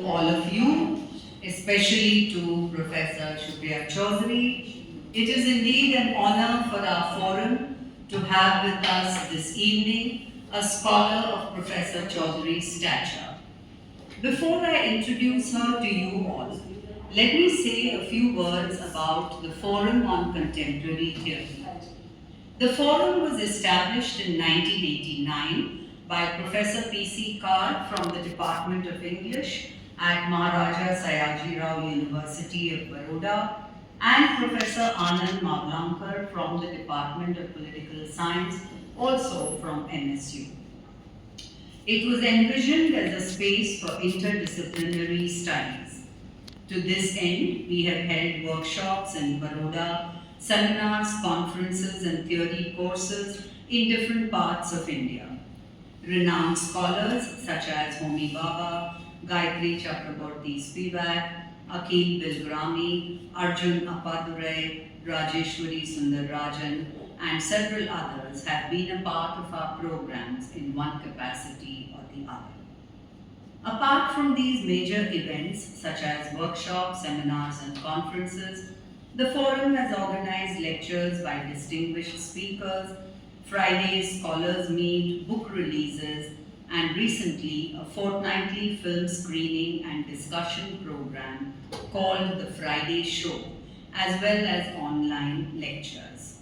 to all of you, especially to Professor Supriya Chaudhuri. It is indeed an honor for our forum to have with us this evening a scholar of Professor Chaudhuri's stature. Before I introduce her to you all, let me say a few words about the Forum on Contemporary Theory. The forum was established in 1989 by Professor P.C. Kar from the Department of English at Maharaja Sayaji Rao University of Baroda and Professor Anand Mavlankar from the Department of Political Science, also from MSU. It was envisioned as a space for interdisciplinary studies. To this end, we have held workshops in Baroda, seminars, conferences, and theory courses in different parts of India. Renowned scholars such as Homi Baba, Gayatri Chakraborty Spivak, Akil Bilgrami, Arjun Appadurai, Rajeshwari Sundararajan, and several others have been a part of our programs in one capacity or the other. Apart from these major events such as workshops, seminars, and conferences, the forum has organized lectures by distinguished speakers, Friday's scholars meet, book releases, and recently a fortnightly film screening and discussion program called The Friday Show, as well as online lectures.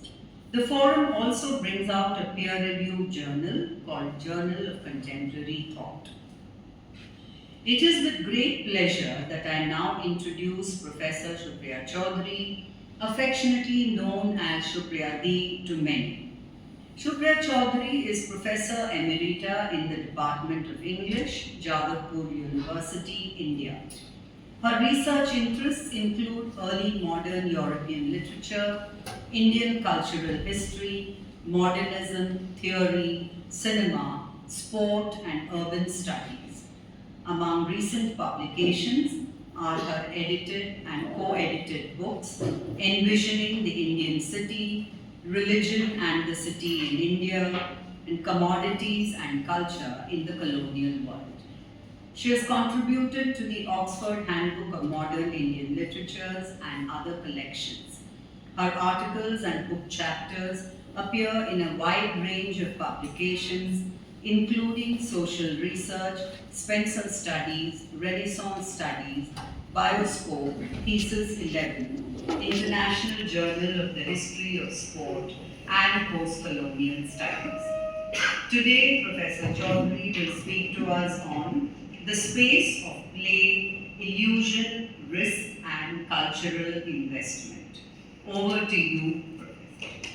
The forum also brings out a peer-reviewed journal called Journal of Contemporary Thought. It is with great pleasure that I now introduce Professor Supriya Chaudhuri, affectionately known as Supriya Di to many. Supriya Chaudhuri is Professor Emerita in the Department of English, Jadavpur University, India. Her research interests include early modern European literature, Indian cultural history, modernism, theory, cinema, sport, and urban studies. Among recent publications are her edited and co-edited books, Envisioning the Indian City, Religion and the City in India, and Commodities and Culture in the Colonial World. She has contributed to the Oxford Handbook of Modern Indian Literatures and other collections. Her articles and book chapters appear in a wide range of publications, including Social Research, Spencer Studies, Renaissance Studies, Bioscope, Thesis 11, International Journal of the History of Sport, and Post-Colonial Studies. Today, Professor Chaudhuri will speak to us on the space of play, illusion, risk, and cultural investment. Over to you, Professor.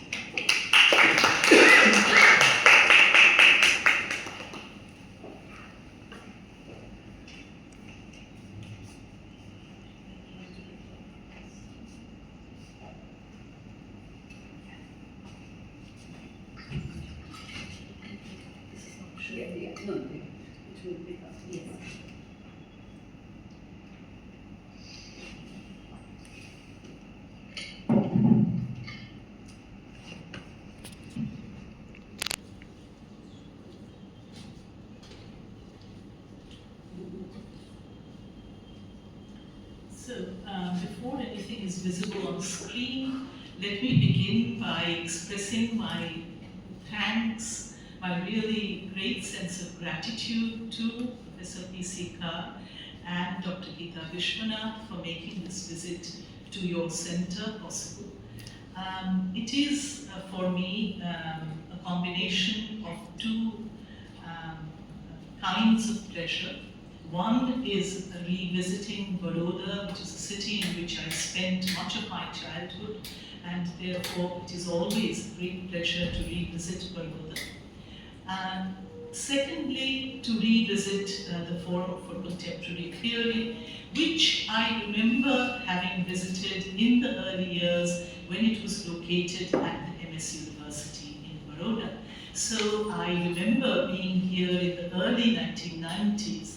Before anything is visible on screen, let me begin by expressing my thanks, my really great sense of gratitude to Professor P.C. Kar and Dr. Geeta Vishwanath for making this visit to your center possible. It is, for me, a combination of two kinds of pleasure. One is revisiting Baroda, which is a city in which I spent much of my childhood, and therefore it is always a great pleasure to revisit Baroda. Secondly, to revisit the Forum for Contemporary Theory, which I remember having visited in the early years when it was located at the MS University in Baroda. So I remember being here in the early 1990s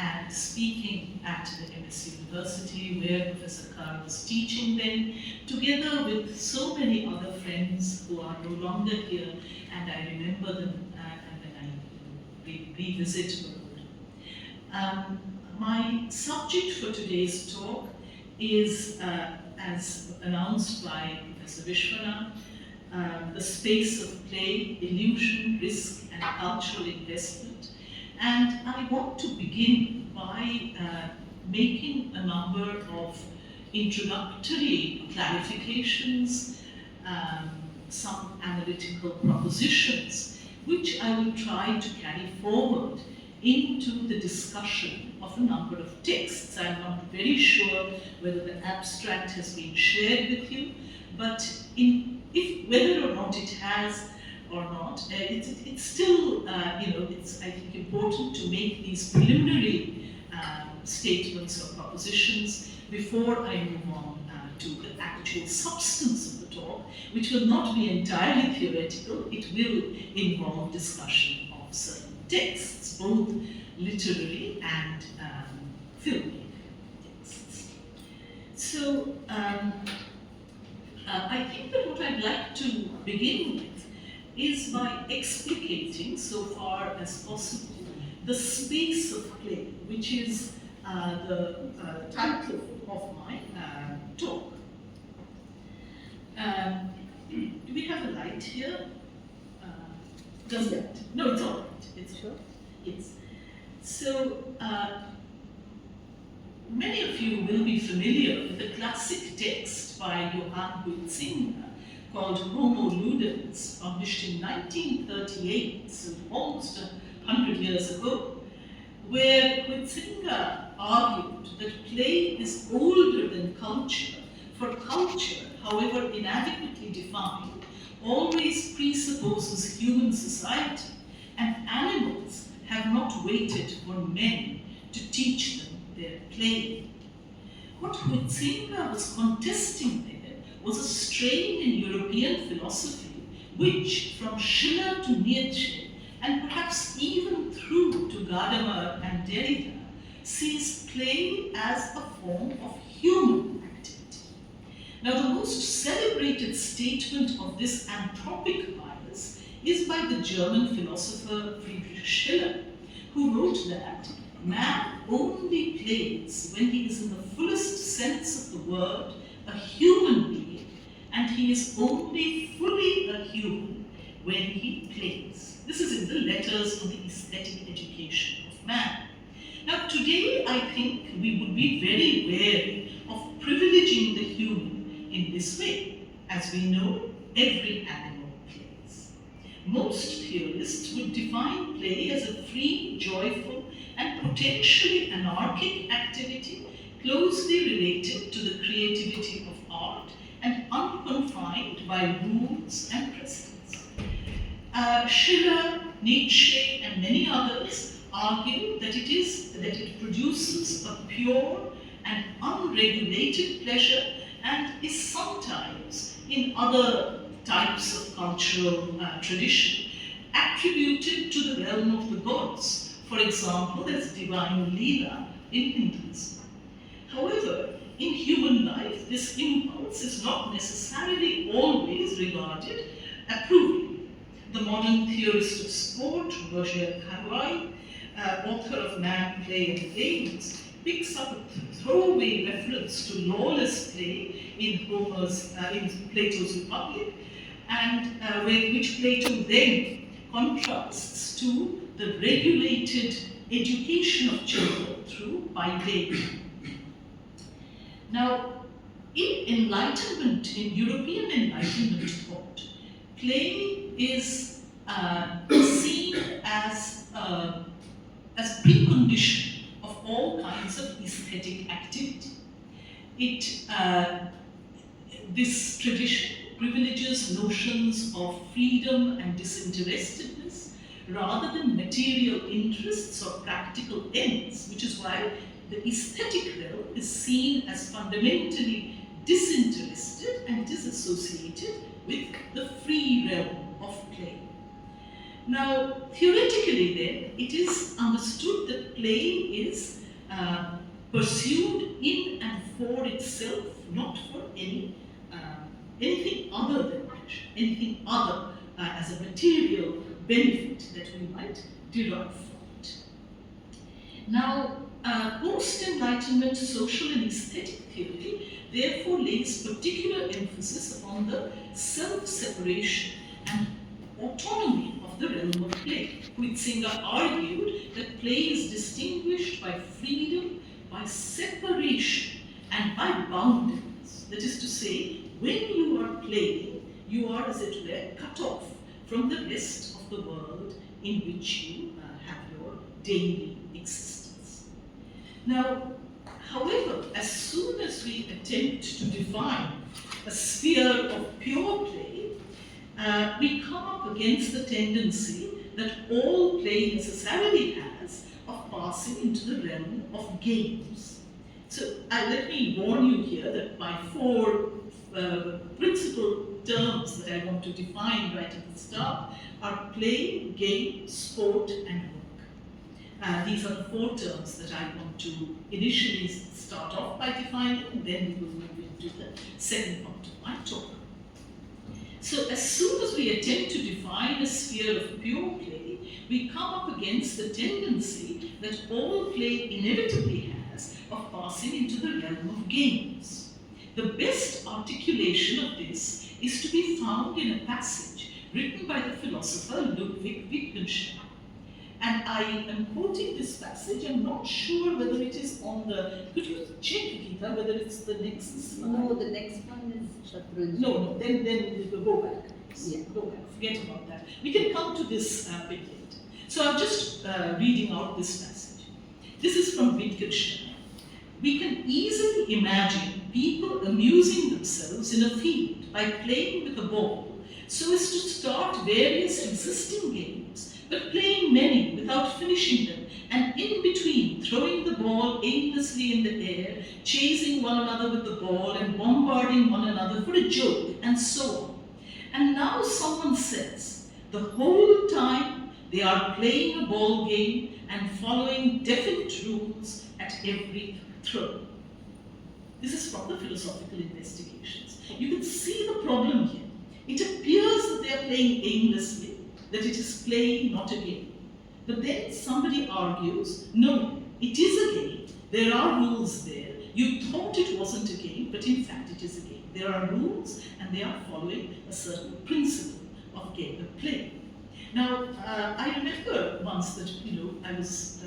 and speaking at the MS University where Professor Kar was teaching then, together with so many other friends who are no longer here, and I remember them when I revisit Baroda. My subject for today's talk is, as announced by Professor Vishwanath, the space of play, illusion, risk, and cultural investment. And I want to begin by making a number of introductory clarifications, some analytical propositions, which I will try to carry forward into the discussion of a number of texts. I'm not very sure whether the abstract has been shared with you, but whether or not it has or not, it's still, it's, I think, important to make these preliminary statements or propositions before I move on to the actual substance of the talk, which will not be entirely theoretical. It will involve discussion of certain texts, both literary and filmic texts. So I think that what I'd like to begin with is by explicating, so far as possible, the space of play, which is the title of my talk. Do we have a light here? Does it? No, it's all right. It's sure. Yes. So many of you will be familiar with the classic text by Johann Huizinga called Homo Ludens, published in 1938, so almost 100 years ago, where Huizinga argued that play is older than culture, for culture, however inadequately defined, always presupposes human society, and animals have not waited for men to teach them their play. What Huizinga was contesting there was a strain in European philosophy which, from Schiller to Nietzsche, and perhaps even through to Gadamer and Derrida, sees play as a form of human activity. Now, the most celebrated statement of this anthropic bias is by the German philosopher Friedrich Schiller, who wrote that man only plays when he is in the fullest sense of the word a human being, and he is only fully a human when he plays. This is in the Letters on the Aesthetic Education of Man. Now, today I think we would be very wary of privileging the human in this way. As we know, every animal plays. Most theorists would define play as a free, joyful, and potentially anarchic activity closely related to the creativity of art and unconfined by rules and precedents. Schiller, Nietzsche, and many others argue that it produces a pure and unregulated pleasure and is sometimes, in other types of cultural tradition, attributed to the realm of the gods. For example, as divine Leela in Hinduism. However, in human life, this impulse is not necessarily always regarded approvingly. The modern theorist of sport, Roger Caroy, author of Man, Play and Games, picks up a throwaway reference to lawless play in Plato's Republic, and which Plato then contrasts to the regulated education of children through paideia. Now, in European Enlightenment thought, play is seen as precondition of all kinds of aesthetic activity. This tradition privileges notions of freedom and disinterestedness rather than material interests or practical ends, which is why the aesthetic realm is seen as fundamentally disinterested and it is associated with the free realm of play. Now, theoretically then, it is understood that play is pursued in and for itself, not for anything other than pleasure, anything other as a material benefit that we might derive from it. Now, Post-Enlightenment social and aesthetic theory therefore lays particular emphasis upon the self-separation and autonomy of the realm of play. Huizinga argued that play is distinguished by freedom, by separation, and by boundaries. That is to say, when you are playing, you are, as it were, cut off from the rest of the world in which you have your daily existence. Now, however, as soon as we attempt to define a sphere of pure play, we come up against the tendency that all play necessarily has of passing into the realm of games. So let me warn you here that my four principal terms that I want to define right at the start are play, game, sport, and work. These are the four terms that I want to initially start off by defining, and then we will move into the second part of my talk. So as soon as we attempt to define a sphere of pure play, we come up against the tendency that all play inevitably has of passing into the realm of games. The best articulation of this is to be found in a passage written by the philosopher Ludwig Wittgenstein. And I am quoting this passage. I'm not sure whether it is on the. Could you check, Geeta, whether it's the next slide? No, the next one is Chaudhuri. No, then we will go back. Yeah. Go back. Forget about that. We can come to this bit later. So I'm just reading out this passage. This is from Wittgenstein. We can easily imagine people amusing themselves in a field by playing with a ball, so as to start various existing games, but playing many without finishing them, and in between throwing the ball aimlessly in the air, chasing one another with the ball, and bombarding one another for a joke, and so on. And now someone says, the whole time they are playing a ball game and following definite rules at every throw. This is from the philosophical investigations. You can see the problem here. It appears that they are playing aimlessly, that it is play, not a game. But then somebody argues, no, it is a game. There are rules there. You thought it wasn't a game, but in fact it is a game. There are rules, and they are following a certain principle of game of play. Now, I remember once that I was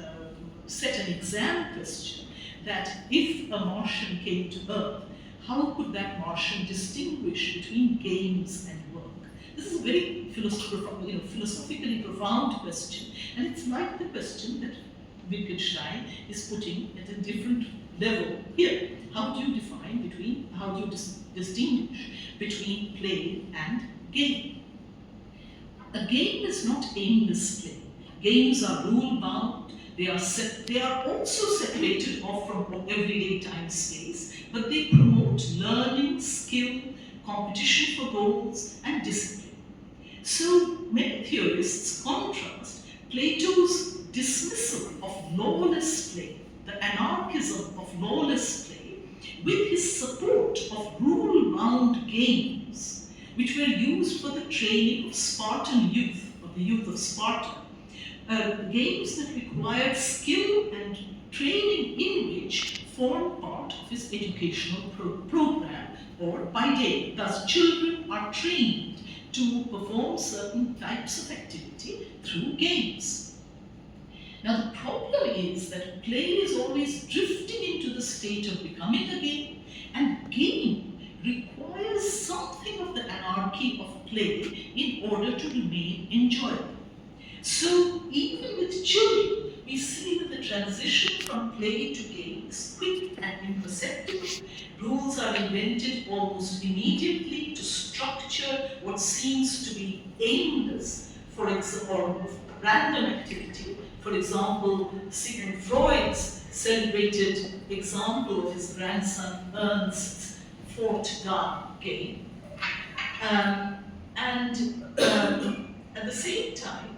set an exam question that if a Martian came to Earth, how could that Martian distinguish between games and work? This is a very philosophically profound question, and it's like the question that Wittgenstein is putting at a different level here. How do you distinguish between play and game? A game is not aimless play. Games are rule-bound. They are also separated off from everyday time space, but they promote learning, skill, competition for goals, and discipline. So many theorists contrast Plato's dismissal of lawless play, the anarchism of lawless play, with his support of rule-bound games, which were used for the training of Spartan youth, or the youth of Sparta. Games that required skill and training in which form part of his educational program, or by day. Thus, children are trained to perform certain types of activity through games. Now, the problem is that play is always drifting into the state of becoming a game, and game requires something of the anarchy of play in order to remain enjoyable. So, even with children, we see that the transition from play to game is quick and imperceptible. Rules are invented almost immediately to structure what seems to be aimless, or random activity. For example, Sigmund Freud's celebrated example of his grandson Ernst's fort gun game. At the same time,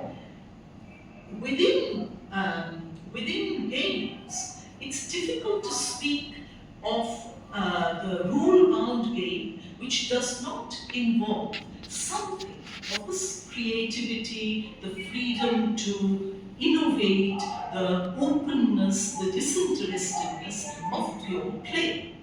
within games, it's difficult to speak of the rule-bound game which does not involve something of this creativity, the freedom to innovate, the openness, the disinterestedness of pure play.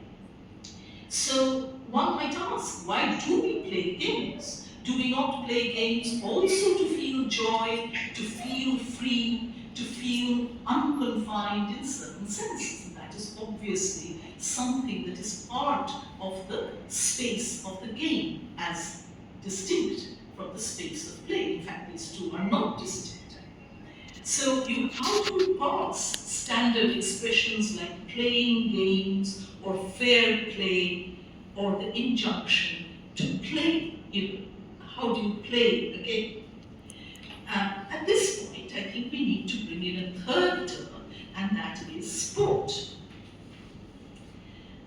So one might ask, why do we play games? Do we not play games also to feel joy, to feel free, to feel unconfined in certain senses? And that is obviously something that is part of the space of the game as distinct from the space of play. In fact, these two are not distinct. So how do you pass standard expressions like playing games or fair play or the injunction to play? How do you play the game? At this point, I think we need to bring in a third term, and that is sport.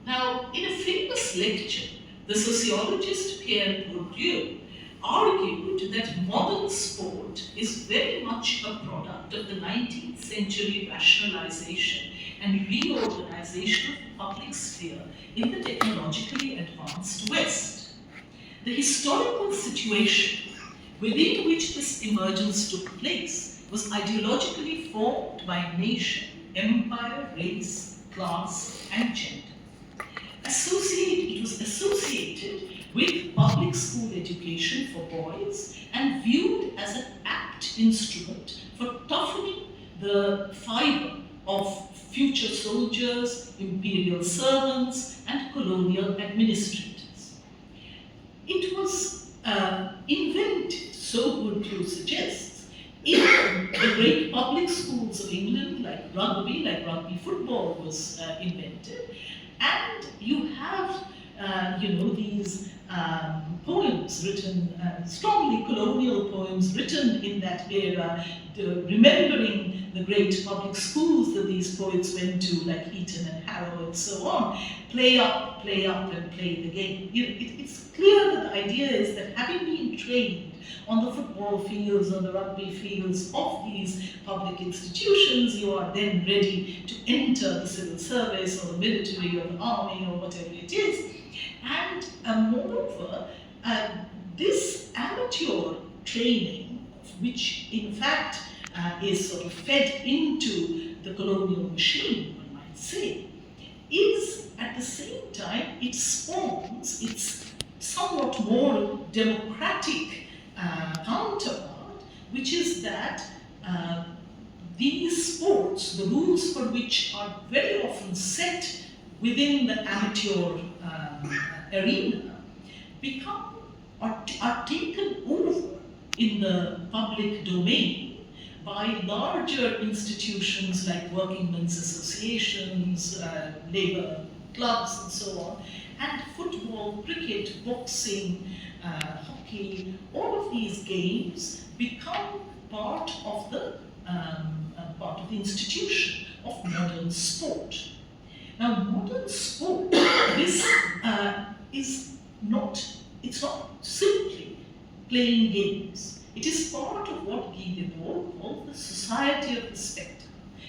Now, in a famous lecture, the sociologist Pierre Bourdieu argued that modern sport is very much a product of the 19th century rationalization and reorganization of the public sphere in the technologically advanced West. The historical situation within which this emergence took place was ideologically formed by nation, empire, race, class, and gender. It was associated with public school education for boys and viewed as an apt instrument for toughening the fibre of future soldiers, imperial servants, and colonial administrators. It was invented, so Bourdieu suggests, in the great public schools of England, like rugby football was invented, and you have these poems written, strongly colonial poems written in that era, remembering the great public schools that these poets went to, like Eton and Harrow and so on. Play up, and play the game. It's clear that the idea is that having been trained on the football fields, on the rugby fields of these public institutions, you are then ready to enter the civil service or the military or the army or whatever it is. And moreover, this amateur training, which in fact is sort of fed into the colonial machine, one might say, is at the same time, it spawns its somewhat more democratic counterpart, which is that these sports, the rules for which are very often set within the amateur arena, are taken over in the public domain by larger institutions like working men's associations, labor clubs, and so on, and football, cricket, boxing, hockey. All of these games become part of the institution of modern sport. Now, modern sport, this it's not simply playing games. It is part of what Guy Debord called the society of the spectacle.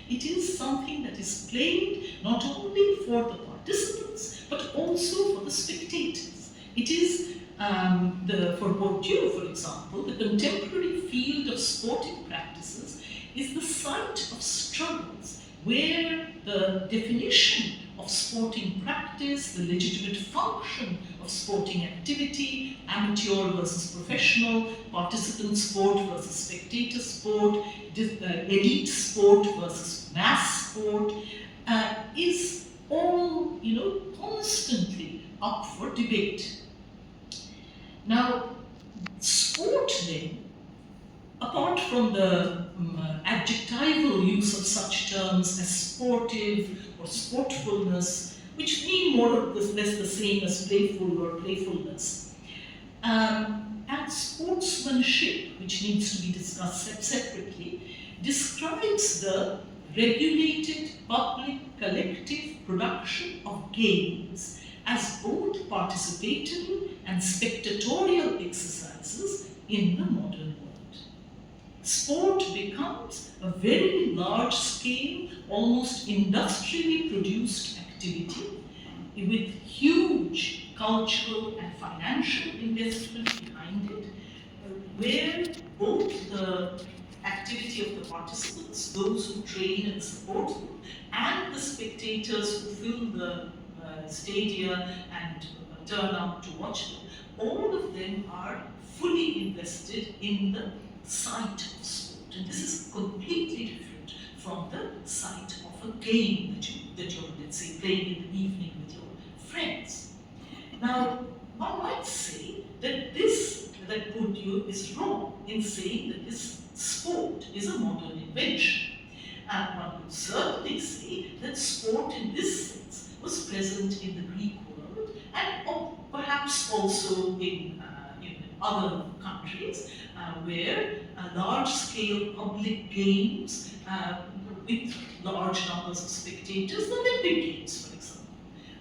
It is something that is played not only for the participants, but also for the spectators. It is, for Bourdieu, for example, the contemporary field of sporting practices is the site of struggles where the definition of sporting practice, the legitimate function of sporting activity, amateur versus professional, participant sport versus spectator sport, elite sport versus mass sport, is all, constantly up for debate. Now, sport then, apart from the adjectival use of such terms as sportive or sportfulness, which mean more or less the same as playful or playfulness, and sportsmanship, which needs to be discussed separately, describes the regulated public collective production of games as both participatory and spectatorial exercises in the modern world. Sport becomes a very large-scale, almost industrially produced activity with huge cultural and financial investment behind it, where both the activity of the participants, those who train and support them, and the spectators who fill the stadia and turn out to watch them, all of them are fully invested in the sight of sport. And this is completely different from the sight of a game that you're, let's say, playing in the evening with your friends. Now, one might say that Bourdieu is wrong in saying that this sport is a modern invention. And one could certainly say that sport in this sense was present in the Greek world and perhaps also in other countries where large-scale public games with large numbers of spectators, the Olympic Games, for example.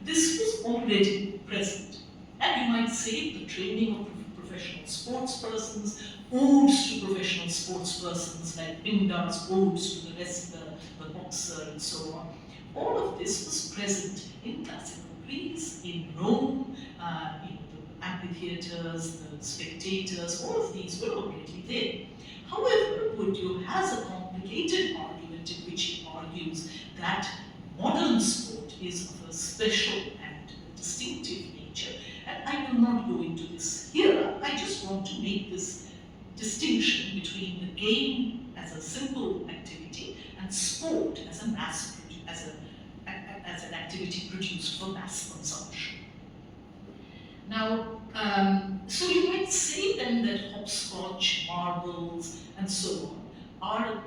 This was already present. And you might say the training of professional sports persons, odes to professional sports persons like Pindar's odes to the wrestler, the boxer, and so on. All of this was present in classical Greece, in Rome, the amphitheaters, the spectators, all of these were already there. However, Bourdieu has a complicated argument in which he argues that modern sport is of a special and distinctive nature. And I will not go into this here. I just want to make this distinction between the game as a simple activity and sport as a as an activity produced for mass consumption. Now, so you might say then that hopscotch, marbles, and so on are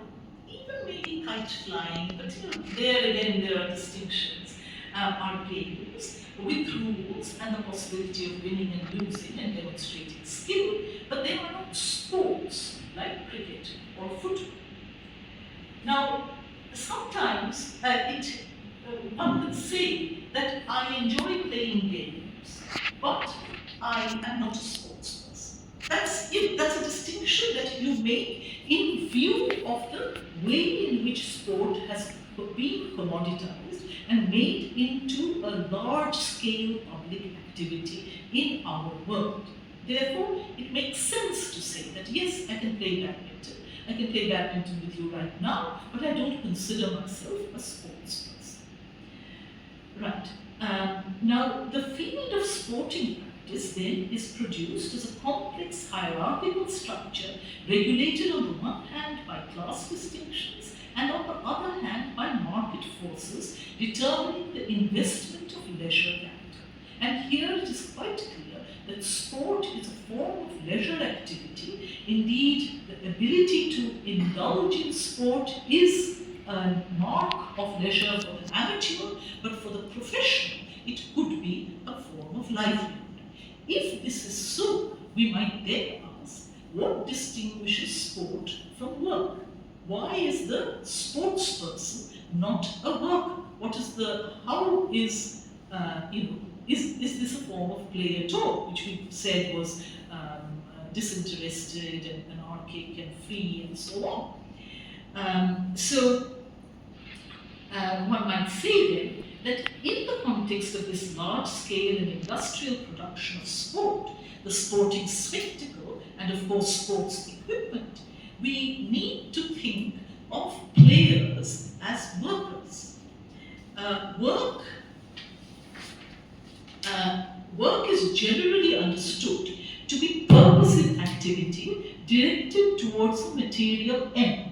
even maybe kite flying, but there again there are distinctions, are games with rules and the possibility of winning and losing and demonstrating skill, but they are not sports like cricket or football. Now, sometimes one could say that I enjoy playing games, but I am not a sports person. That's it. That's a distinction that you make in view of the way in which sport has been commoditized and made into a large-scale public activity in our world. Therefore, it makes sense to say that yes, I can play badminton. I can play badminton with you right now, but I don't consider myself a sports person. Right. Now, the field of sporting practice then is produced as a complex hierarchical structure regulated on the one hand by class distinctions and on the other hand by market forces determining the investment of leisure capital. And here it is quite clear that sport is a form of leisure activity. Indeed, the ability to indulge in sport is a mark of leisure for the amateur, but for the professional, it could be a form of livelihood. If this is so, we might then ask, what distinguishes sport from work? Why is the sports person not a worker? How is, is this a form of play at all, which we said was disinterested and anarchic and free and so on. One might say then that in the context of this large-scale and industrial production of sport, the sporting spectacle, and of course sports equipment, we need to think of players as workers. Work is generally understood to be purposive activity directed towards a material end,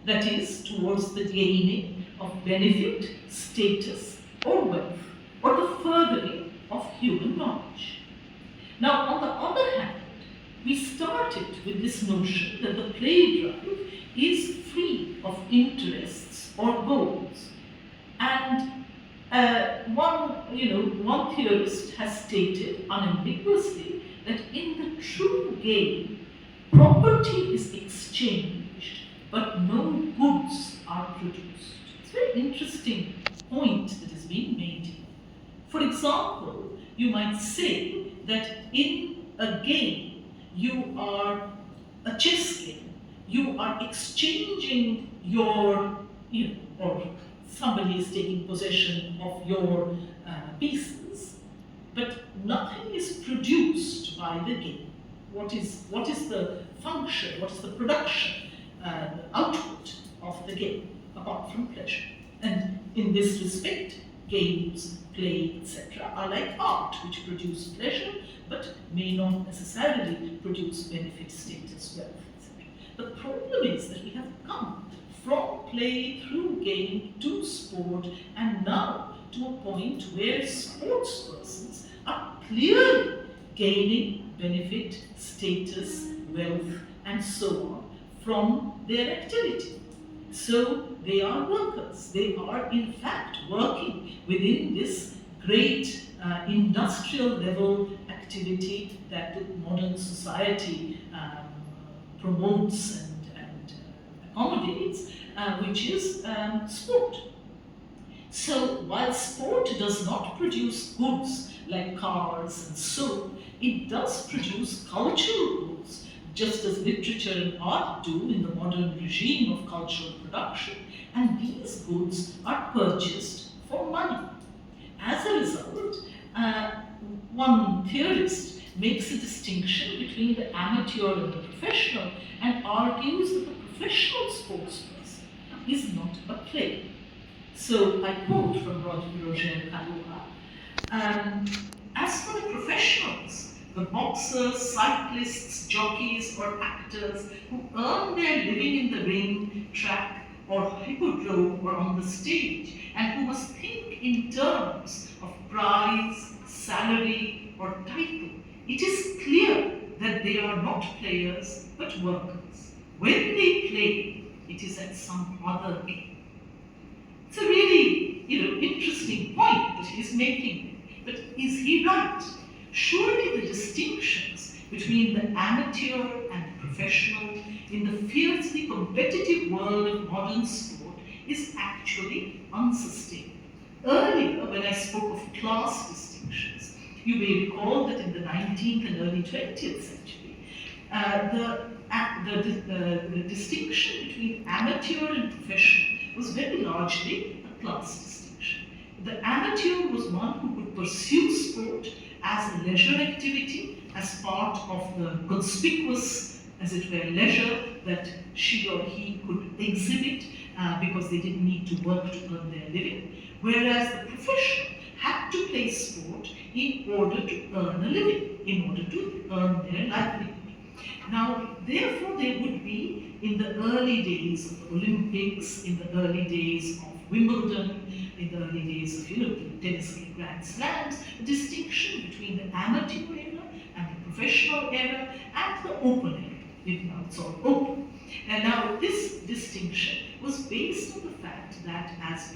that is, towards the gaining of benefit, status, or wealth, or the furthering of human knowledge. Now, on the other hand, we started with this notion that the play drive is free of interests or goals. And one theorist has stated unambiguously that in the true game, property is exchanged, but no goods are produced. It's a very interesting point that is being made here. For example, you might say that in a game, a chess game, you are exchanging your, or somebody is taking possession of your pieces, but nothing is produced by the game. What is the function? What is the production? output of the game, apart from pleasure. And in this respect, games, play, etc. are like art, which produce pleasure, but may not necessarily produce benefit, status, wealth, etc. The problem is that we have come from play through game to sport, and now to a point where sports persons are clearly gaining benefit, status, wealth, and so on from their activity. So they are workers. They are in fact working within this great industrial level activity that the modern society promotes and accommodates, which is sport. So while sport does not produce goods like cars and soap, it does produce cultural goods, just as literature and art do in the modern regime of cultural production, and these goods are purchased for money. As a result, one theorist makes a distinction between the amateur and the professional, and argues that the professional sportsperson is not a player. So I quote from Roger Carolla, as for the professionals, the boxers, cyclists, jockeys, or actors who earn their living in the ring, track, or hippodrome or on the stage, and who must think in terms of prize, salary, or title, it is clear that they are not players but workers. When they play, it is at some other game. It's a really, interesting point that he's making. But is he right? Surely the distinctions between the amateur and the professional in the fiercely competitive world of modern sport is actually unsustainable. Earlier, when I spoke of class distinctions, you may recall that in the 19th and early 20th century, the distinction between amateur and professional was very largely a class distinction. The amateur was one who could pursue sport as a leisure activity, as part of the conspicuous, as it were, leisure that she or he could exhibit because they didn't need to work to earn their living, whereas the professional had to play sport in order to earn a living, in order to earn their livelihood. Now, therefore, there would be, in the early days of the Olympics, in the early days of Wimbledon, in the early days of the tennis Grand Slams, a distinction between the amateur era and the professional era and the open era. It's all open. And now, this distinction was based on the fact that, as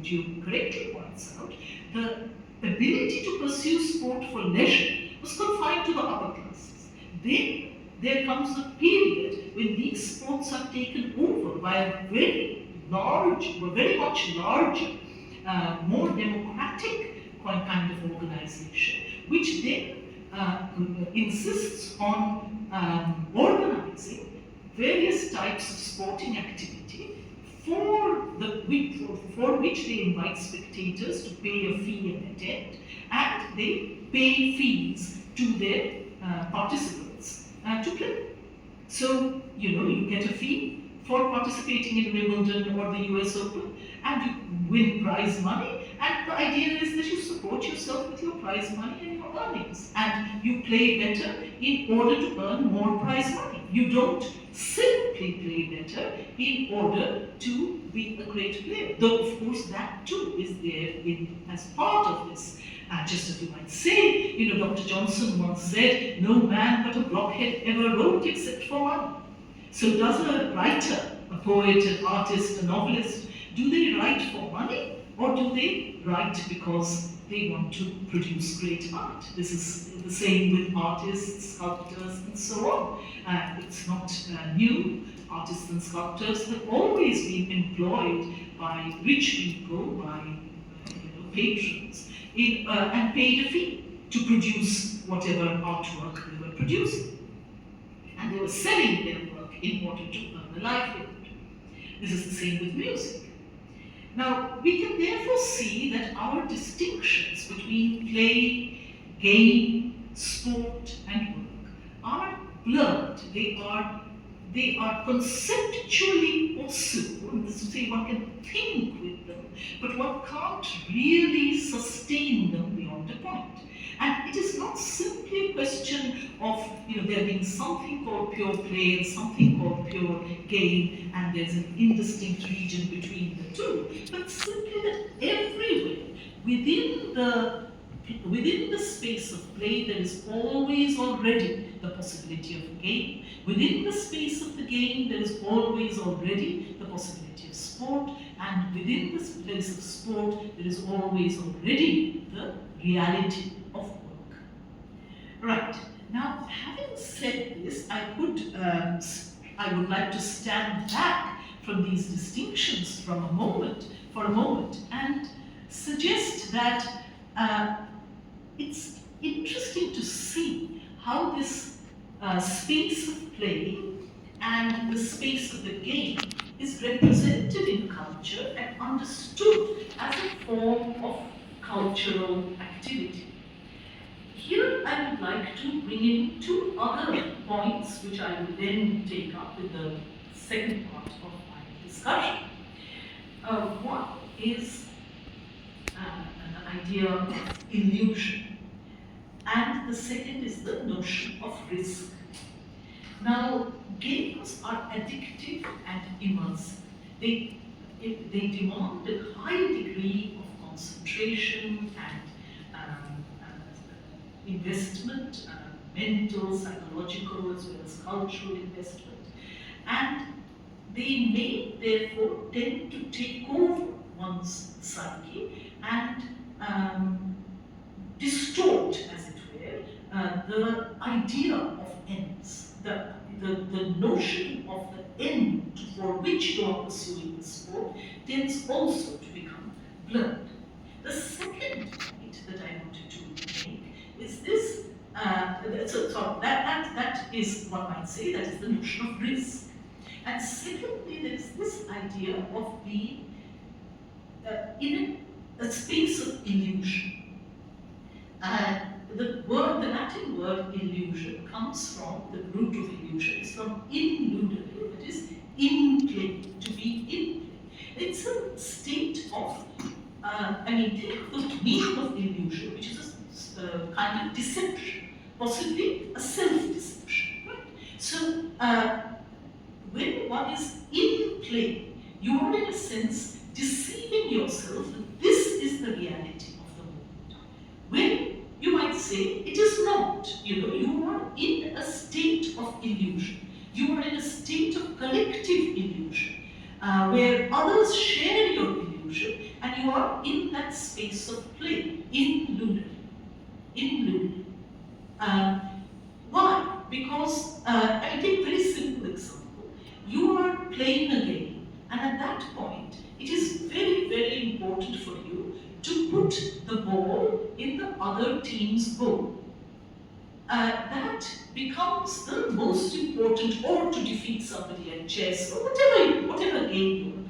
you correctly points out, the ability to pursue sport for leisure was confined to the upper classes. Then there comes a period when these sports are taken over by a very large, or very much larger, more democratic kind of organization, which then insists on organizing various types of sporting activity for which they invite spectators to pay a fee and attend, and they pay fees to their participants to play. So, you get a fee for participating in Wimbledon or the US Open, and you win prize money, and the idea is that you support yourself with your prize money and your earnings, and you play better in order to earn more prize money. You don't simply play better in order to be a great player, though of course that too is there as part of this. Just as you might say, Dr. Johnson once said, no man but a blockhead ever wrote except for money. So does a writer, a poet, an artist, a novelist, do they write for money, or do they write because they want to produce great art? This is the same with artists, sculptors, and so on. It's not new. Artists and sculptors have always been employed by rich people, by patrons, and paid a fee to produce whatever artwork they were producing. And they were selling their work in order to earn a livelihood. This is the same with music. Now, we can therefore see that our distinctions between play, game, sport, and work are blurred. they are conceptually possible, this is to say one can think with them, but one can't really sustain them beyond a point. And it is not simply a question of there being something called pure play and something called pure game, and there's an indistinct region between the two, but simply that everywhere within the space of play there is always already the possibility of a game. Within the space of the game there is always already the possibility of sport, and within the space of sport there is always already the reality of work. Right, now having said this, I would like to stand back from these distinctions for a moment, and suggest that it's interesting to see how this space of play and the space of the game is represented in culture and understood as a form of cultural activity. Here I would like to bring in two other points which I will then take up in the second part of my discussion. One is an idea of illusion, and the second is the notion of risk. Now, games are addictive and immersive. They demand a high degree of concentration and investment, mental, psychological, as well as cultural investment. And they may therefore tend to take over one's psyche and distort, as it were, the idea of ends, the notion of the end for which you are pursuing the sport tends also to become blurred. The second point that I wanted to make is this, so that is, one might say, that is the notion of risk. And secondly, there is this idea of being in a space of illusion. The Latin word illusion comes from, the root of illusion is from illudere, that is in play, to be in play. It's a state of, think of the meaning of illusion, which is a kind of deception, possibly a self-deception, right? So, when one is in play, you are in a sense deceiving yourself that this is the reality of the moment. When you might say it is not, you are in a state of illusion. You are in a state of collective illusion, where others share your illusion, and you are in that space of play, in lunar. Why? Because, I take a very simple example. You are playing a game, and at that point, it is very, very important for you to put the ball in the other team's goal. That becomes the most important, or to defeat somebody at chess, or whatever game you are playing.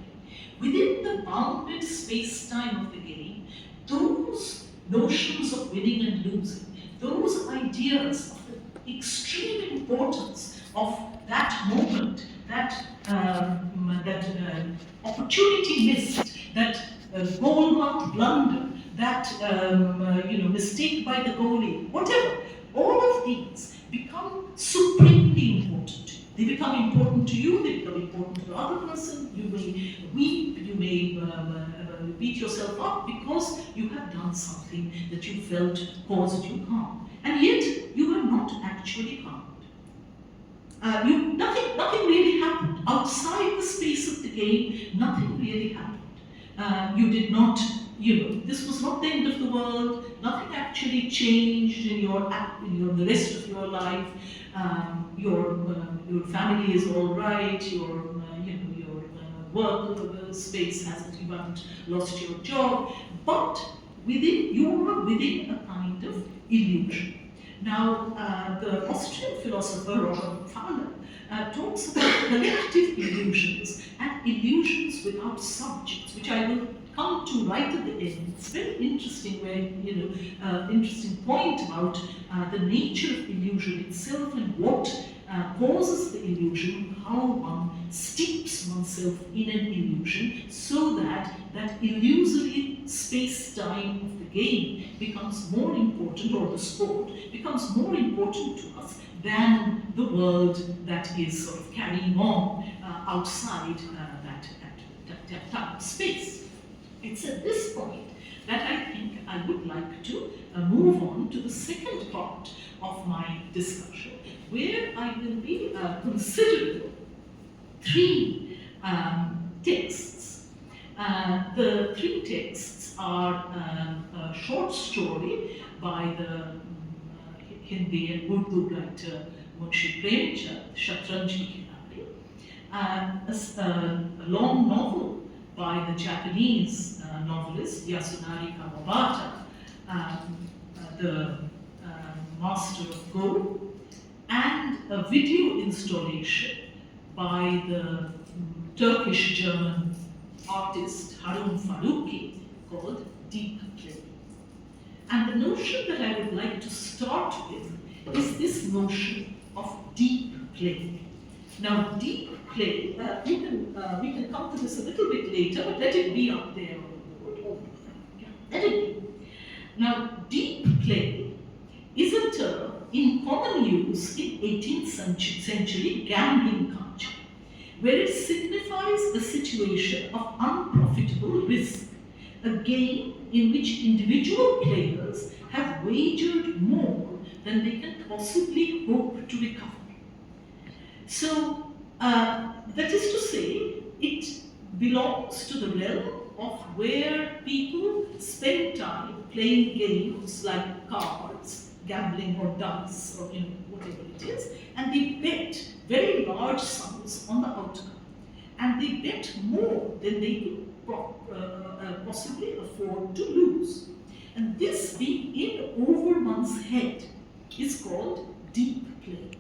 Within the bounded space-time of the game, those notions of winning and losing, those ideas of the extreme importance of that moment, that opportunity missed, that goal not blunder, that mistake by the goalie, whatever, all of these become supremely important to you. They become important to you, they become important to the other person. You may weep, you may beat yourself up because you have done something that you felt caused you harm. And yet, you were not actually harmed. Nothing really happened. Outside the space of the game, nothing really happened. You did not, this was not the end of the world. Nothing actually changed in the rest of your life. Your family is all right. Your work space hasn't, you haven't lost your job. But you are within a kind of illusion. Now, the Austrian philosopher Robert Fowler talks about collective illusions and illusions without subjects, which I will come to right at the end. It's very interesting, interesting point about the nature of illusion itself and what causes the illusion, how one steeps oneself in an illusion so that that illusory space-time of the game becomes more important, or the sport becomes more important to us than the world that is sort of carrying on outside that time space. It's at this point that I think I would like to move on to the second part of my discussion, where I will be considering three texts. The three texts are a short story by the Hindi and Urdu writer Munshi Premchand, Shatranj Ki Khinari, a long novel by the Japanese novelist Yasunari Kawabata, the master of Go, and a video installation by the Turkish-German artist Harun Faruqi called Deep Play. And the notion that I would like to start with is this notion of deep play. Now, deep play, we can come to this a little bit later, but let it be up there on the board. Yeah, let it be. Now, deep play is a term in common use in 18th century gambling culture, where it signifies a situation of unprofitable risk, a game in which individual players have wagered more than they can possibly hope to recover. So, that is to say, it belongs to the realm of where people spend time playing games like cards, gambling or dice, or whatever it is, and they bet very large sums on the outcome. And they bet more than they could possibly afford to lose. And this being in over one's head is called deep play.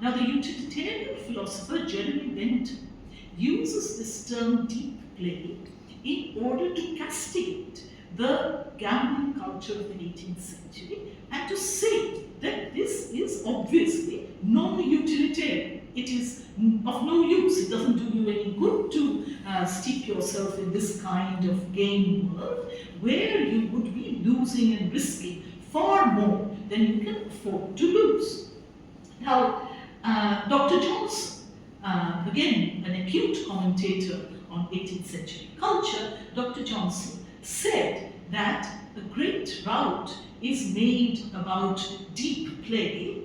Now, the utilitarian philosopher Jeremy Bentham uses this term deep play in order to castigate the gambling culture of the 18th century and to say that this is obviously non-utilitarian. It is of no use. It doesn't do you any good to steep yourself in this kind of game world where you would be losing and risking far more than you can afford to lose. Now, Dr. Johnson, again an acute commentator on 18th century culture, Dr. Johnson said that a great rout is made about deep play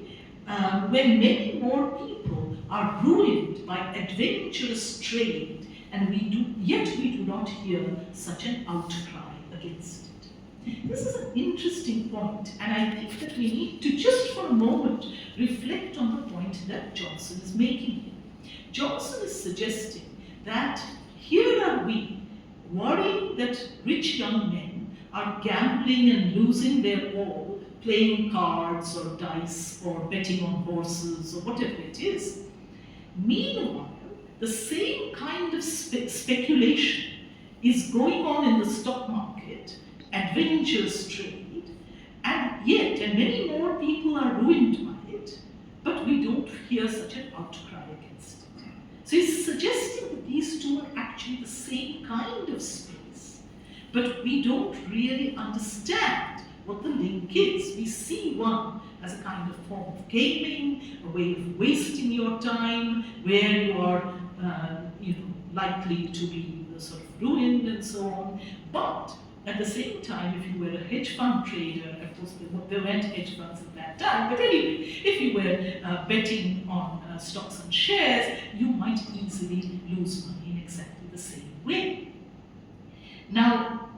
when many more people are ruined by adventurous trade, and yet we do not hear such an outcry against it. This is an interesting point, and I think that we need to just for a moment reflect on the point that Johnson is making here. Johnson is suggesting that here are we worrying that rich young men are gambling and losing their all, playing cards or dice or betting on horses or whatever it is. Meanwhile, the same kind of speculation is going on in the stock market, adventurous trade, and many more people are ruined by it, but we don't hear such an outcry against it. So he's suggesting that these two are actually the same kind of space, but we don't really understand what the link is. We see one as a kind of form of gaming, a way of wasting your time, where you are likely to be sort of ruined and so on. But at the same time, if you were a hedge fund trader, of course there weren't hedge funds at that time, but anyway, if you were betting on stocks and shares, you might easily lose money in exactly the same way. Now,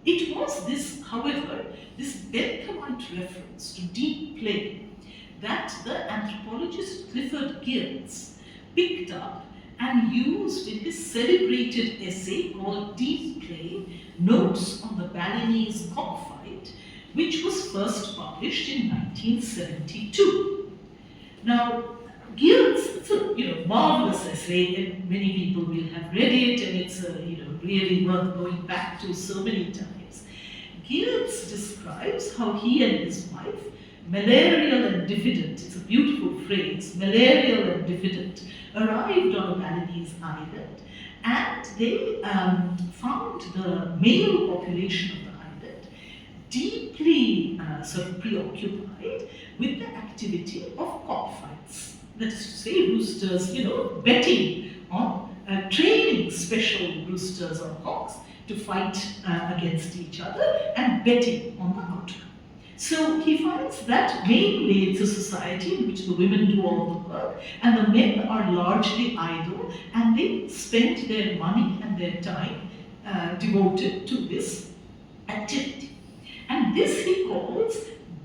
it was this, however, this Benthamite reference to deep play that the anthropologist Clifford Geertz picked up and used in his celebrated essay called Deep Play, Notes on the Balinese Cockfight, which was first published in 1972. Now, Geertz, it's a marvelous essay, and many people will have read it, and it's really worth going back to so many times. Geertz describes how he and his wife malarial and diffident, it's a beautiful phrase, malarial and diffident, arrived on a Balinese island, and they found the male population of the island deeply sort of preoccupied with the activity of cockfights. That is to say, roosters, betting on training special roosters or cocks to fight against each other and betting on the outcome. So he finds that mainly it's a society in which the women do all the work and the men are largely idle, and they spend their money and their time devoted to this activity. And this he calls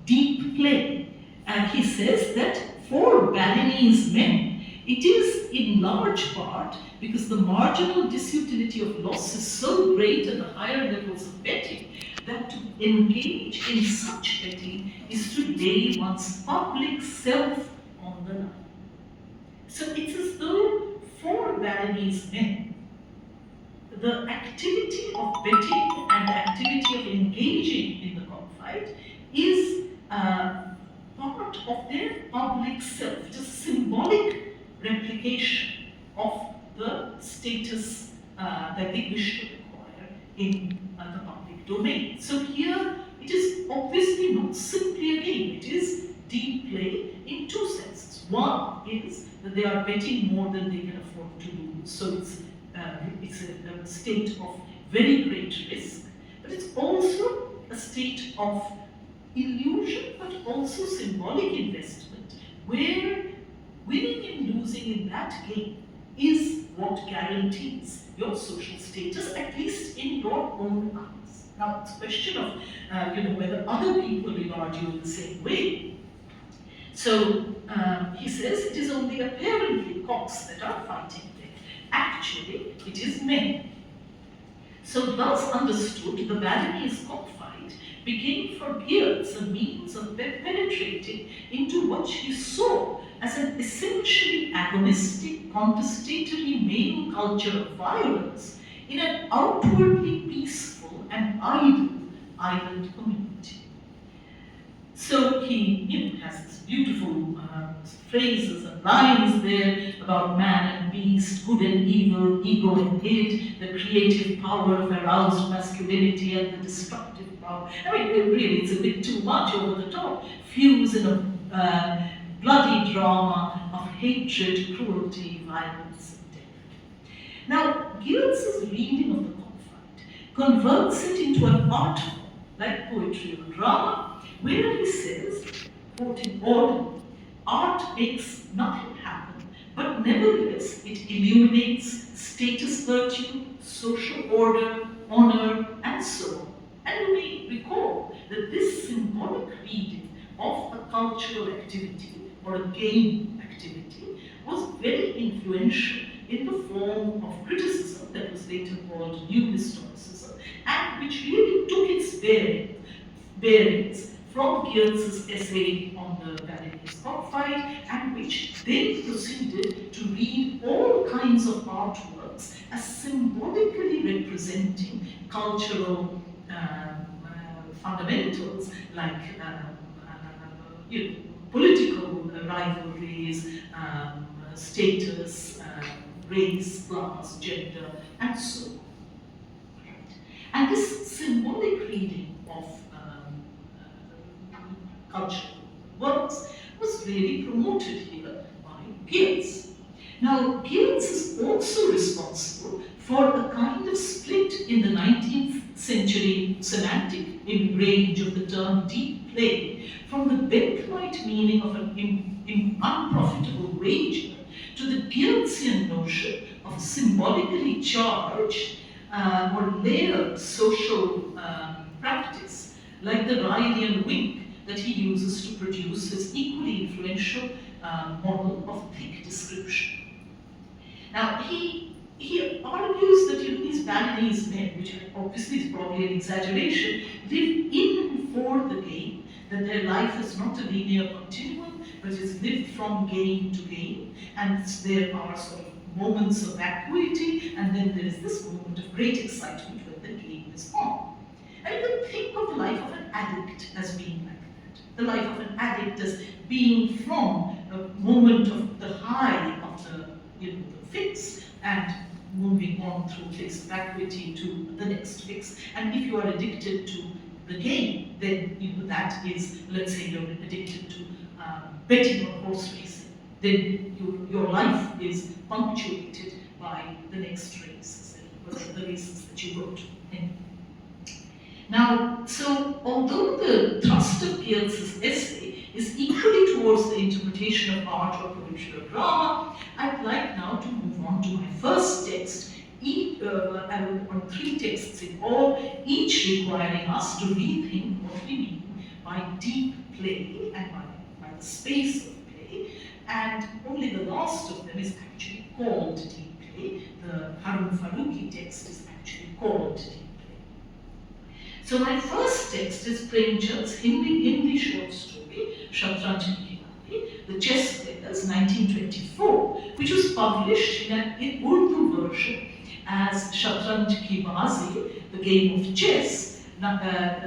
deep play. And he says that for Balinese men, it is in large part because the marginal disutility of loss is so great at the higher levels of betting that to engage in such betting is to lay one's public self on the line. So it's as though for Balinese men, the activity of betting and the activity of engaging in the cockfight is part of their public self. It is a symbolic replication of the status that they wish to acquire in the public domain. So here it is obviously not simply a game, it is deep play in two senses. One is that they are betting more than they can afford to lose, so it's a state of very great risk, but it's also a state of illusion but also symbolic investment, where winning and losing in that game is what guarantees your social status, at least in your own eyes. Now, it's a question of whether other people regard you in the same way. So he says it is only apparently cocks that are fighting there. Actually, it is men. So thus understood, the Balinese cockfight became for Geertz a means of penetrating into what he saw as an essentially agonistic, contestatory male culture of violence in an outwardly peaceful and idle island community. So he has this beautiful phrases and lines there about man and beast, good and evil, ego and hate, the creative power of aroused masculinity and the destructive power. I mean, really, it's a bit too much over the top. Fuse in a bloody drama of hatred, cruelty, violence, and death. Now, Geertz's reading of the cockfight converts it into an art form, like poetry or drama, where he says, quoting Auden, art makes nothing happen, but nevertheless it illuminates status virtue, social order, honor, and so on. And you may recall that this symbolic reading of a cultural activity or a game activity was very influential in the form of criticism that was later called New Historicism, and which really took its bearings from Geertz's essay on the Balinese cockfight, and which then proceeded to read all kinds of artworks as symbolically representing cultural fundamentals like political rivalries, status, race, class, gender, and so on. And this symbolic reading of cultural works was really promoted here by Geertz. Now, Geertz is also responsible for a kind of split in the 19th century semantic range of the term deep play from the Benthamite meaning of an unprofitable wager to the Geertzian notion of symbolically charged or layered social practice, like the Riley wink that he uses to produce his equally influential model of thick description. Now, he argues that these Balinese men, which obviously is probably an exaggeration, live in and for the game, that their life is not a linear continuum, but is lived from game to game, and there are sort of moments of vacuity, and then there is this moment of great excitement when the game is on. And you can think of the life of an addict as being like that. the life of an addict as being from a moment of the high of the fix and moving on through fixed vacuity to the next fix. And if you are addicted to the game, then that is, let's say you're addicted to betting or horse racing, then your life is punctuated by the next race, the races that you go to. Now, so although the thrust of Peirce's essay is equally towards the interpretation of art or poetry or drama, I'd like now to move on to my first text, on 3 texts in all, each requiring us to rethink what we mean by deep play and by the space of play, and only the last of them is actually called deep play. The Harun Farooqi text is actually called deep play. So my first text is Premchand's Hindi short story, Shatranj Ki Khiladi, The Chess Players, 1924, which was published in an Urdu version as Shatranj Ki Bazi, The Game of Chess,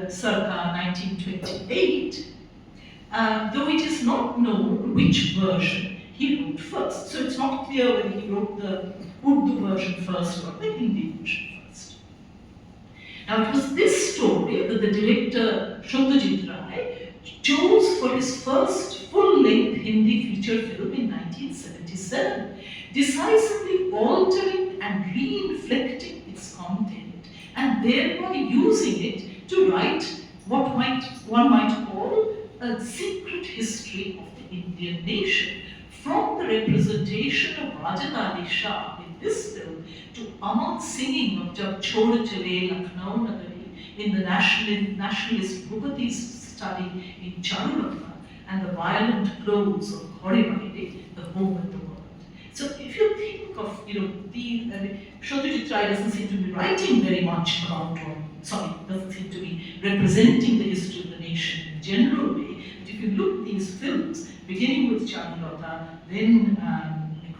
circa 1928, though it is not known which version he wrote first. So it's not clear whether he wrote the Urdu version first or the Hindi version first. Now it was this story that the director Satyajit Ray chose for his first full-length Hindi feature film in 1977, decisively altering and re-inflecting its content, and thereby using it to write what one might call a secret history of the Indian nation, from the representation of Wajid Ali Shah in this film to Amal singing of Jab Chhod Chale Lucknow Nagari in the nationalist Bhupati's study in Charulata, and the violent close of Ghori the home and the world. So if you think of, Satyajit Ray doesn't seem to be writing very much about, doesn't seem to be representing the history of the nation in a general way. But if you look at these films, beginning with Charulata, then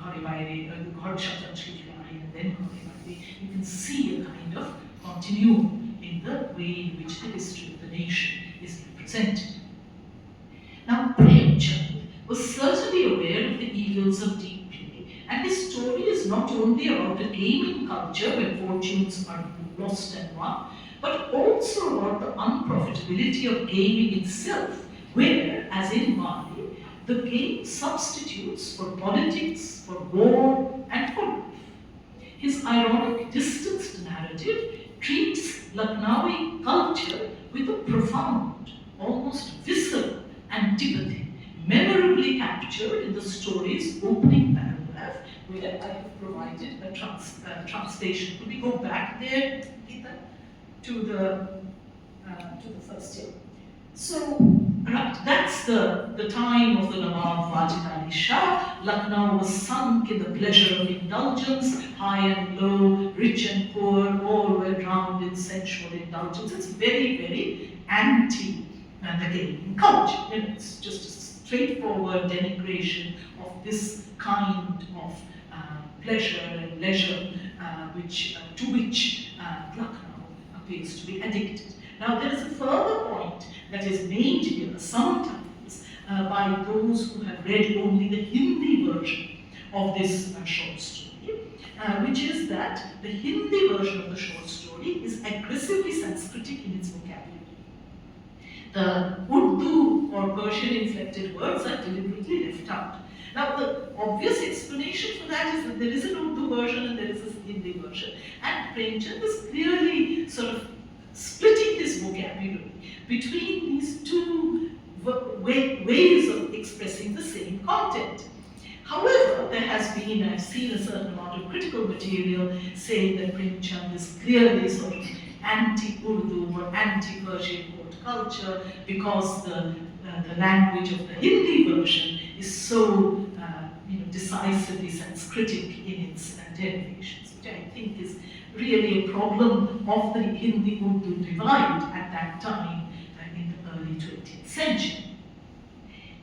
Ghori Shatranj Ki Khiladi, and then Ghori, you can see a kind of continuum in the way in which the history of the nation is represented. Now, Premchand was certainly aware of the evils of deep play, and his story is not only about a gaming culture where fortunes are lost and won, but also about the unprofitability of gaming itself, where, as in Mali, the game substitutes for politics, for war, and for life. His ironic, distanced narrative treats Lucknowi culture with a profound, almost visceral antipathy, memorably captured in the story's opening paragraph, where I have provided a translation. Could we go back there, Geeta, to the first year? So, right, that's the time of the Nawab Wajid Ali Shah. Lucknow was sunk in the pleasure of indulgence, high and low, rich and poor, all were drowned in sensual indulgence. It's very, very anti the gaming culture. It's just a straightforward denigration of this kind of pleasure and leisure to which Lucknow appears to be addicted. Now there is a further point that is made here sometimes by those who have read only the Hindi version of this short story, which is that the Hindi version of the short story is aggressively Sanskritic in its vocabulary. The Urdu or Persian-inflected words are deliberately left out. Now, the obvious explanation for that is that there is an Urdu version and there is a Hindi version. And Premchand is clearly sort of splitting his vocabulary between these two ways of expressing the same content. However, there has been, I've seen a certain amount of critical material saying that Premchand is clearly sort of anti-Urdu or anti-Persian court culture because the language of the Hindi version is so decisively Sanskritic in its derivations, which I think is really a problem of the Hindi-Urdu divide at that time in the early 20th century.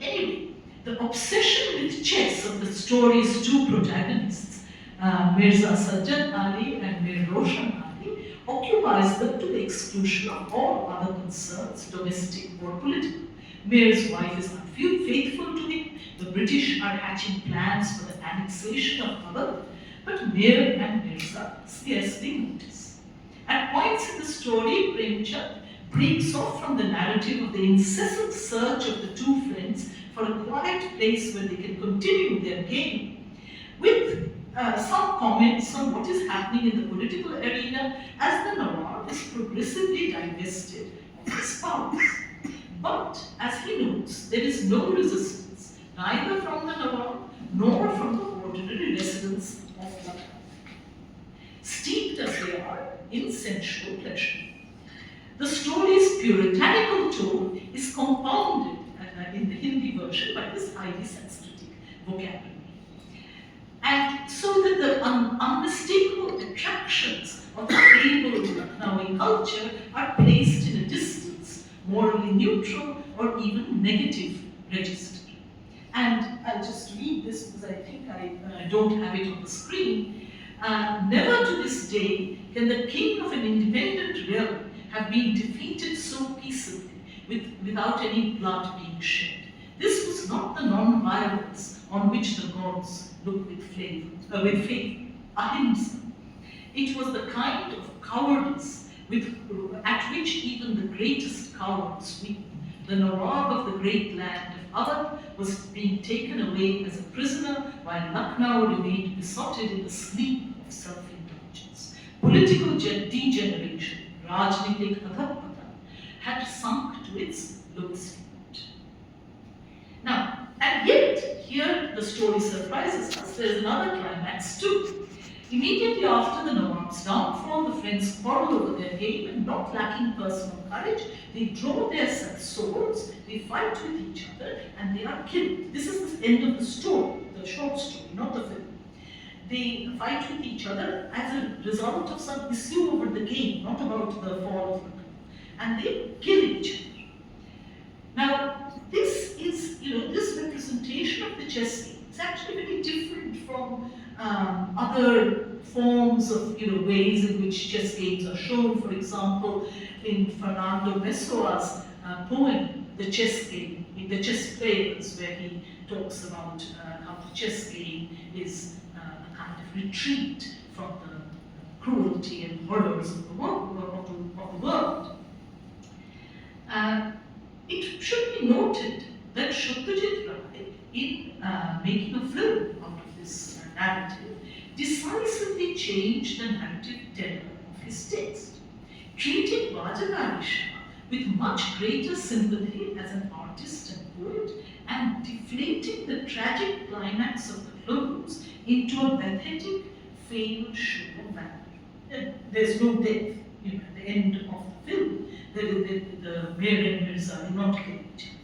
Anyway, the obsession with chess of the story's two protagonists, Mirza Sajjad Ali and Mir Roshan Ali, occupies them to the exclusion of all other concerns, domestic or political. Mir's wife is unfaithful to him. The British are hatching plans for the annexation of Awadh, but Mir and Mirza scarcely notice. At points in the story, Premchand breaks off from the narrative of the incessant search of the two friends for a quiet place where they can continue their game, with some comments on what is happening in the political arena as the Nawab is progressively divested of his powers. But, as he notes, there is no resistance, neither from the Nawab nor from the ordinary residents of Lucknow, steeped as they are in sensual pleasure. The story's puritanical tone is compounded in the Hindi version by this highly sensitive vocabulary. And so that the unmistakable attractions of the fabled Lucknowi culture are placed in a distance, morally neutral or even negative register. And I'll just read this because I think I don't have it on the screen. Never to this day can the king of an independent realm have been defeated so peaceably without any blood being shed. This was not the non-violence on which the gods look with faith, ahimsa. It was the kind of cowardice at which even the greatest cowards weaken. The Nawab of the great land of Awadh was being taken away as a prisoner while Lucknow remained besotted in the sleep of self-indulgence. Political degeneration, Rajnitik Adharpatan, had sunk to its lowest point. Now, and yet, here the story surprises us. There is another climax too. Immediately after the Nawab's downfall, the friends quarrel over their game and, not lacking personal courage, they draw their swords, they fight with each other, and they are killed. This is the end of the story, the short story, not the film. They fight with each other as a result of some issue over the game, not about the fall of Lucknow. And they kill each other. Now, this is, this representation of the chess game is actually very different from other forms of, ways in which chess games are shown. For example, in Fernando Pessoa's poem, The Chess Game, in The Chess Players, where he talks about how the chess game is a kind of retreat from the cruelty and horrors of the world. It should be noted that Satyajit Ray, in making a film out of this narrative, decisively changed the narrative tenor of his text, treating Vajagari Shah with much greater sympathy as an artist and poet, and deflating the tragic climax of the close into a pathetic, failed show of valor. There's no death, at the end of the film. The Mir and Mirza do not kill each other.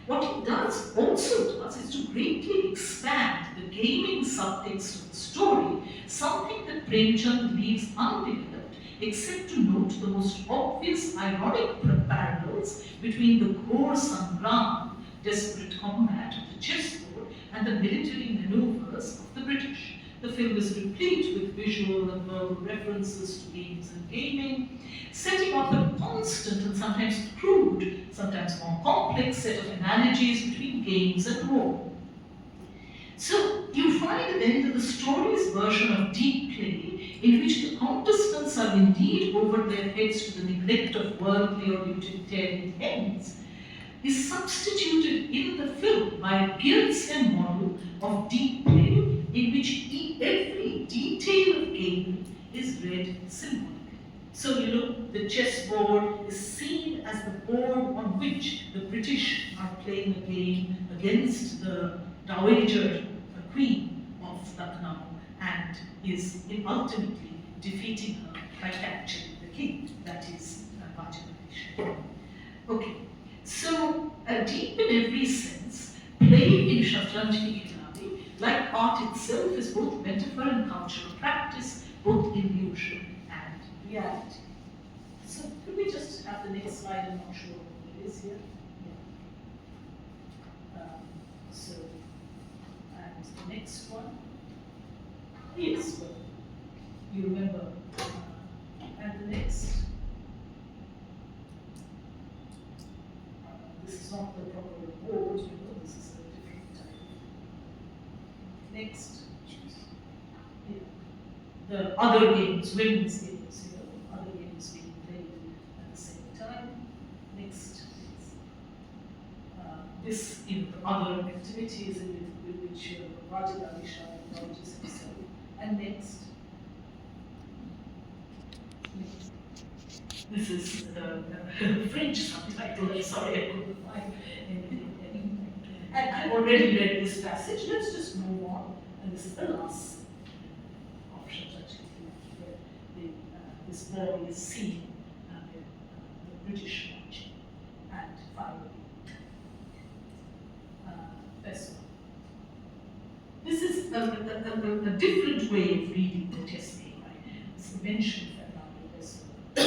What it also does is to greatly expand the gaming subtext of the story, something that Premchand leaves undeveloped, except to note the most obvious ironic parallels between the Ghor Sangram, desperate combat of the chessboard, and the military maneuvers of the British. The film is replete with visual and verbal references to games and gaming, setting up a constant and sometimes crude, sometimes more complex set of analogies between games and war. So you find then that the story's version of deep play, in which the contestants are indeed over their heads to the neglect of worldly or utilitarian ends, is substituted in the film by a Geertsen model of deep play, in which every detail of gaming is read symbolically. So, the chessboard is seen as the board on which the British are playing a game against the Dowager Queen of Lucknow, and is ultimately defeating her by capturing the king, that is Vajagari. Okay, so deep in every sense, play in Shatranj Ki Khiladi, like art itself, is both metaphor and cultural practice, both illusion and reality. So could we just have the next slide? I'm not sure what it is here. Yeah. And the next one. Yes, well, you remember. And the next. This is not the proper board, this is a different type. Next. Yeah. The other games, women's games, other games being played at the same time. Next. This, the other activities with which Rajat Ali Shah acknowledges himself. And next. This is the French subtitle. I'm sorry, I couldn't find anything. And I've already read this passage. Let's just move on. And this is the last option, actually, where this boy is seen the British marching and finally this one. This is a different way of reading the test game. It's mentioned but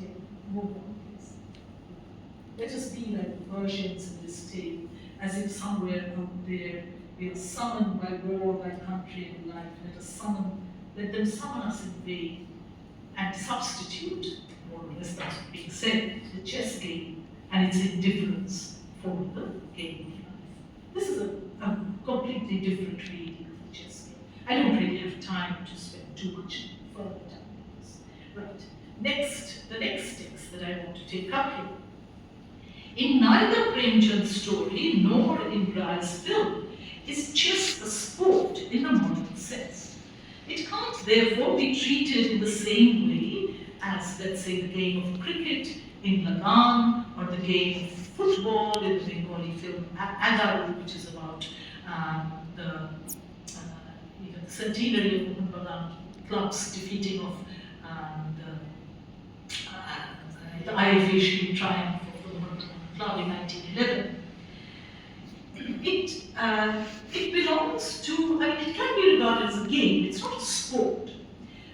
yeah, move on, please. Let us be like Persians in this tale, as if somewhere out there we are summoned by war, by country and life. Let them summon us in vain and substitute, more or less that's being said, the chess game and its indifference for the game of life. This is a completely different reading of the chess game. I don't really have time to spend too much further time on this. Right. Next, the next text that I want to take up here. In neither Premchand's story nor in Rai's film is chess a sport in a modern sense. It can't therefore be treated in the same way as, let's say, the game of cricket in Lagan or the game of football in the Bengali film Agaru, which is about the centenary of Mohan clubs defeating of the IFAC triumph of the Mohan club in 1911. It belongs to, it can be regarded as a game, it's not a sport.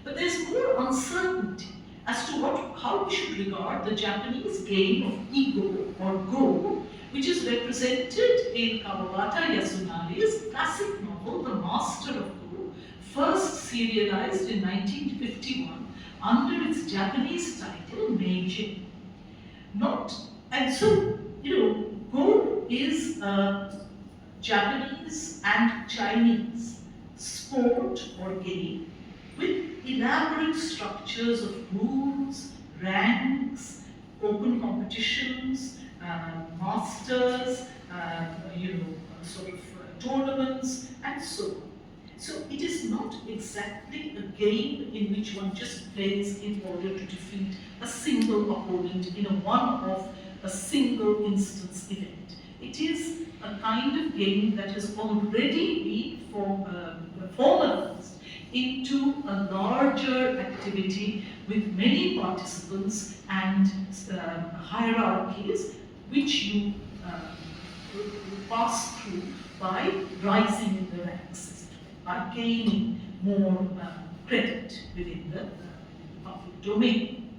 But there's more uncertainty as to how we should regard the Japanese game of Ego or Go, which is represented in Kawabata Yasunari's classic novel, The Master of Go, first serialized in 1951 under its Japanese title, Meijin. And so, Go is a Japanese and Chinese sport or game with elaborate structures of rules, ranks, open competitions, masters, tournaments, and so on. So it is not exactly a game in which one just plays in order to defeat a single opponent in a single instance event. It is a kind of game that has already been formalized into a larger activity with many participants and hierarchies which you pass through by rising in the ranks, by gaining more credit within the public domain.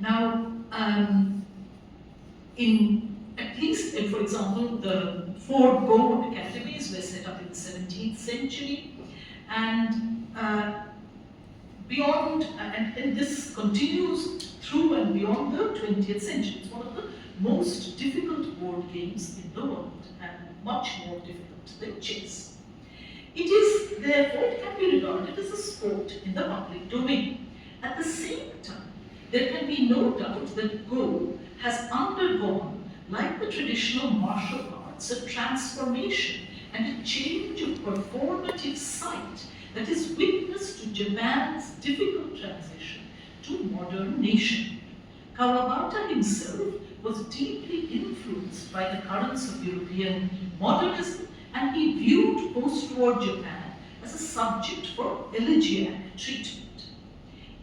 Now, at least, for example, the 4 Go academies were set up in the 17th century, and beyond, and this continues through and beyond the 20th century. It's one of the most difficult board games in the world, and much more difficult than chess. It is, therefore, it can be regarded as a sport in the public domain. At the same time, there can be no doubt that Go has undergone, like the traditional martial arts, a transformation and a change of performative site that is witness to Japan's difficult transition to modern nationhood. Kawabata himself was deeply influenced by the currents of European modernism, and he viewed post-war Japan as a subject for elegiac treatment.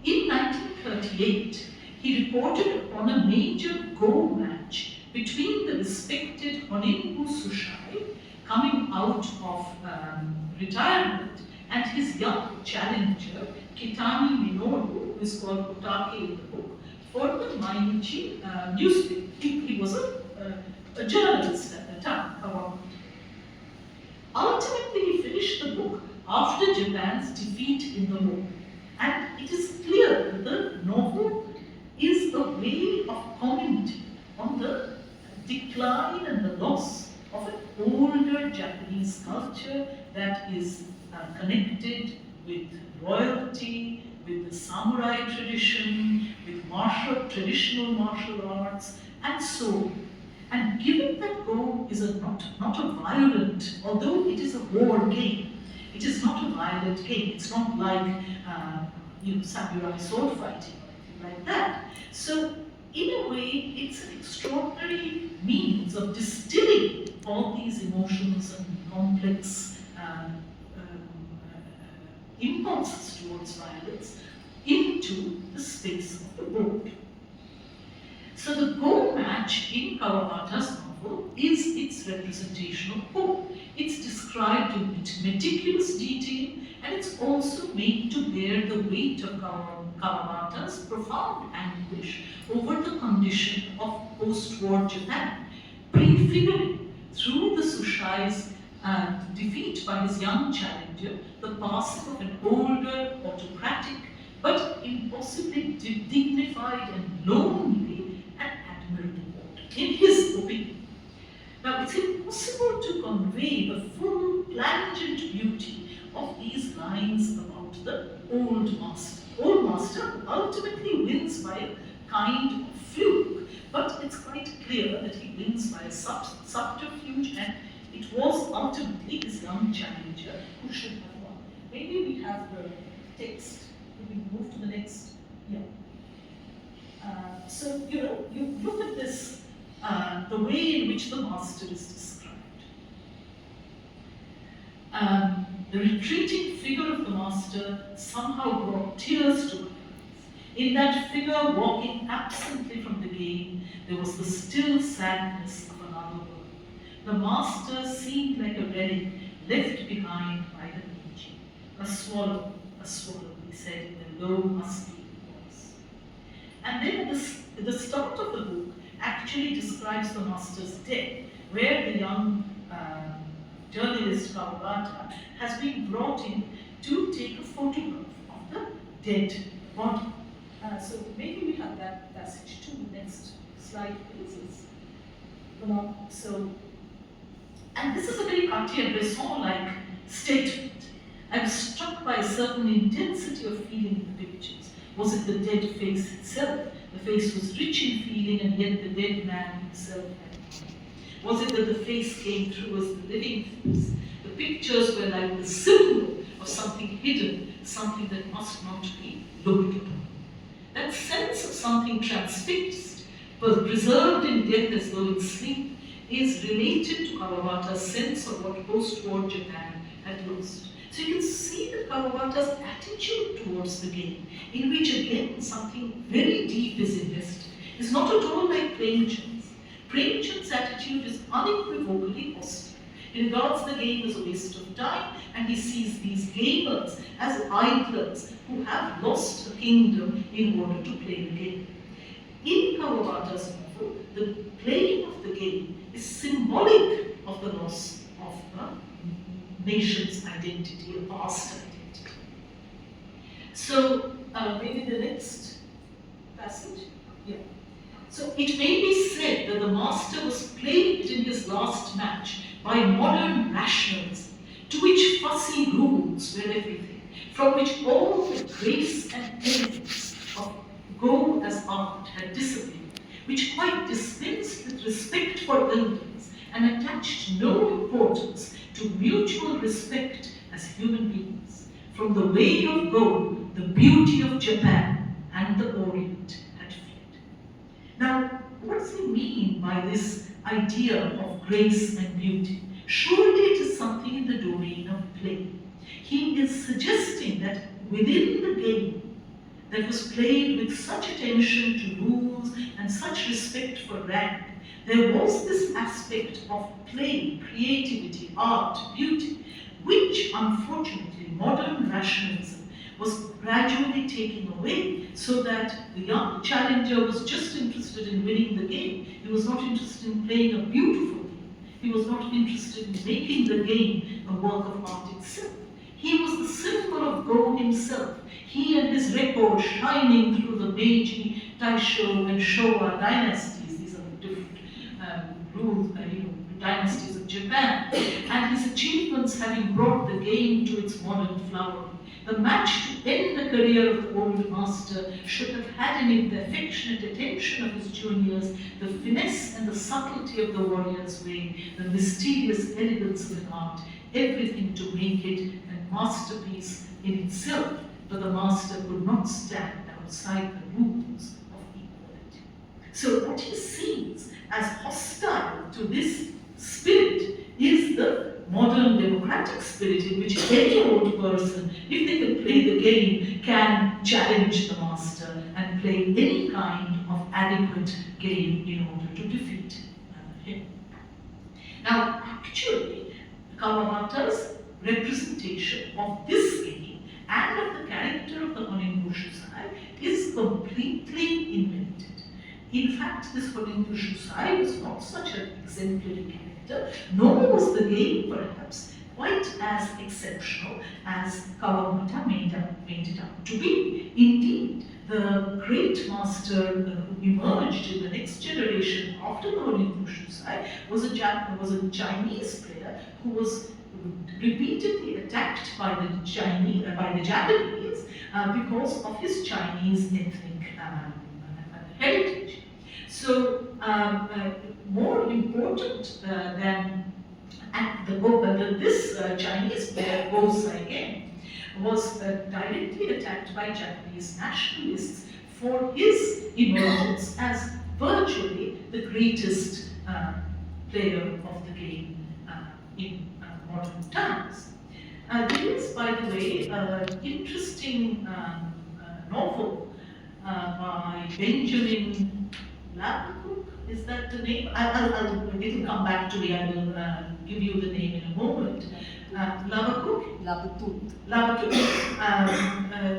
In 1938, he reported upon a major Go match between the respected Honinbu Sushai, coming out of retirement, and his young challenger, Kitani Minoru, who is called Otake in the book, for the Mainichi newspaper. He was a journalist at the time. Ultimately, he finished the book after Japan's defeat in the war. And it is clear that the novel is a way of commenting on the decline and the loss of an older Japanese culture that is connected with royalty, with the samurai tradition, with traditional martial arts, and so on. And given that Go is not a violent, although it is a war game, it is not a violent game. It's not like samurai sword fighting or anything like that. So in a way, it's an extraordinary means of distilling all these emotions and complex impulses towards violence into the space of the board. So the Go match in Kawabata's novel is its representation of Go. It's described in meticulous detail, and it's also made to bear the weight of Kawabata's profound anguish over the condition of post-war Japan, prefiguring through the Sushai's defeat by his young challenger the passing of an older, autocratic, but impossibly dignified and lonely and admirable order, in his opinion. Now, it's impossible to convey the full plangent beauty of these lines about the old master. Old master ultimately wins by a kind of fluke, but it's quite clear that he wins by a subterfuge, and it was ultimately his young challenger who should have won. Maybe we have the text. Can we move to the next? Yeah. So, you look at this, the way in which the master is described. The retreating figure of the master somehow brought tears to my eyes. In that figure walking absently from the game, there was the still sadness of another world. The master seemed like a relic left behind by the Meiji. A swallow, he said in a low, husky voice. And then at the start of the book actually describes the master's death, where the young journalist Kawabata has been brought in to take a photograph of the dead body. So maybe we have that passage too. Next slide, please. So, and this is a very Cartier-Bresson-like statement. I was struck by a certain intensity of feeling in the pictures. Was it the dead face itself? The face was rich in feeling, and yet the dead man himself had none. Was it that the face came through as the living face? The pictures were like the symbol of something hidden, something that must not be looked upon. That sense of something transfixed, but preserved in death as though in sleep, is related to Kawabata's sense of what post-war Japan had lost. So you can see that Kawabata's attitude towards the game, in which again something very deep is invested, is not at all like Premchand's. Premchand's attitude is unequivocally hostile. He regards the game as a waste of time, and he sees these gamers as idlers who have lost a kingdom in order to play the game. In Kawabata's novel, the playing of the game is symbolic of the loss of a nation's identity, a past identity. So, maybe the next passage? Yeah. So, it may be said that the master was plagued in his last match by modern rationalism, to which fussy rules were everything, from which all the grace and elegance of Go as art had disappeared, which quite dispensed with respect for elders and attached no importance to mutual respect as human beings. From the way of Go, the beauty of Japan and the Orient had fled. Now, what does he mean by this idea of grace and beauty? Surely it is something in the domain of play. He is suggesting that within the game that was played with such attention to rules and such respect for rank, there was this aspect of play, creativity, art, beauty, which unfortunately modern rationalism was gradually taking away, so that the young challenger was just interested in winning the game. He was not interested in playing a beautiful game. He was not interested in making the game a work of art itself. He was the symbol of Go himself. He and his record shining through the Meiji, Taisho, and Showa dynasties. These are the different dynasties of Japan, and his achievements having brought the game to its modern flowering. The match to end the career of the old master should have had in it the affectionate attention of his juniors, the finesse and the subtlety of the warrior's way, the mysterious elegance of an art, everything to make it a masterpiece in itself, but the master could not stand outside the rules of equality. So what he sees as hostile to this spirit is the modern democratic spirit in which any old person, if they can play the game, can challenge the master and play any kind of adequate game in order to defeat him. Now, actually, Kawabata's representation of this game and of the character of the Honen Bushusai is completely invented. In fact, this Honen Bushusai was not such an exemplary character, nor was the game perhaps quite as exceptional as Kawabata made it out to be. Indeed, the great master who emerged in the next generation after the Honen Bushusai was a Chinese player who was repeatedly attacked by the Japanese because of his Chinese ethnic heritage. So, more important than this Chinese player, Go Saigen, was directly attacked by Japanese nationalists for his emergence as virtually the greatest player of the game in modern times. There is, by the way, an interesting novel by Benjamin Labcook. Is that the name? It'll come back to me. I will give you the name in a moment. Labcook. Labcook.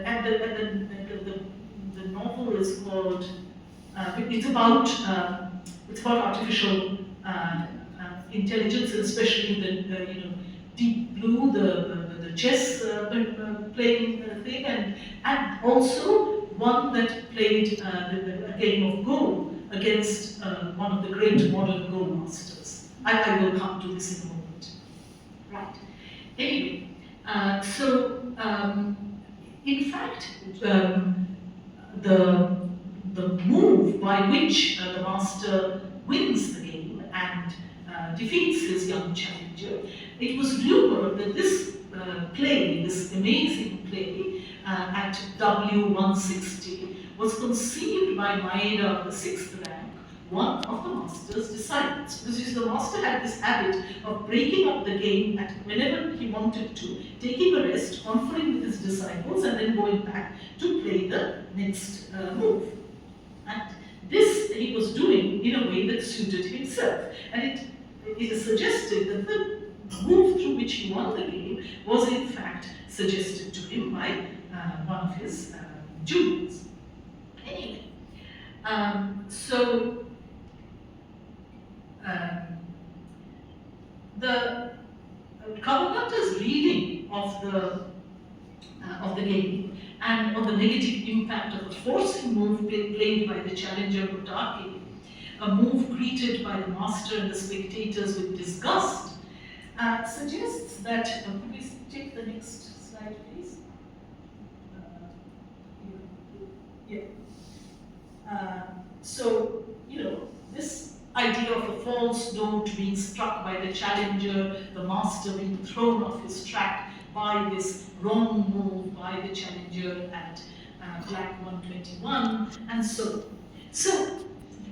And the novel is called. It's about artificial intelligence, especially the Deep Blue, the chess playing thing, and also one that played a game of Go against one of the great modern Go masters. I will come to this in a moment. Right. Anyway, in fact, the move by which the master wins the game and defeats his young challenger, it was rumored that this play, this amazing play at W160, was conceived by Maeda of the 6th rank, one of the master's disciples. Because the master had this habit of breaking up the game at whenever he wanted to, taking a rest, conferring with his disciples, and then going back to play the next move. And this he was doing in a way that suited himself. And it is suggested that the move through which he won the game was in fact suggested to him by one of his juniors. Anyway, the Kawabata's reading of the game and of the negative impact of the forcing move played by the challenger Otake, a move greeted by the master and the spectators with disgust, suggests that, could we take the next slide please? This idea of a false note being struck by the challenger, the master being thrown off his track by this wrong move by the challenger at black 121, and so on. So,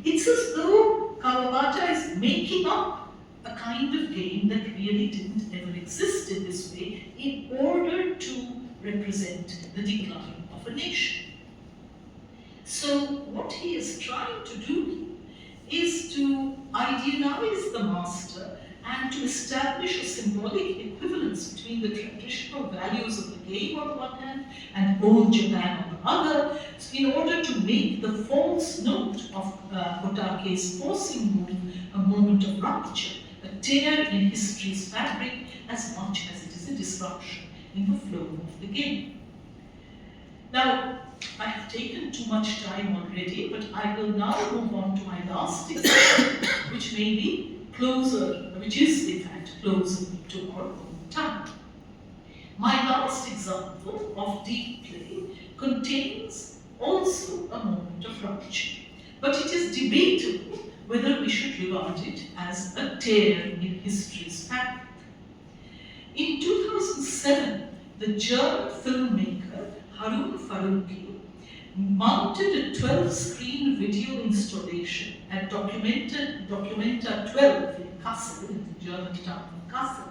it's as though Kawabata is making up a kind of game that really didn't ever exist in this way in order to represent the decline of a nation. So what he is trying to do is to idealize the master and to establish a symbolic equivalence between the traditional values of the game on the one hand and old Japan on the other, in order to make the false note of Otake's forcing move a moment of rupture, a tear in history's fabric, as much as it is a disruption in the flow of the game. Now, I have taken too much time already, but I will now move on to my last example, which may be closer, which is in fact closer to our own time. My last example of deep play contains also a moment of rupture, but it is debatable whether we should regard it as a tear in history's fabric. In 2007, the German filmmaker Harun Farooqi mounted a 12-screen video installation at Documenta 12 in Kassel, in the German town of Kassel,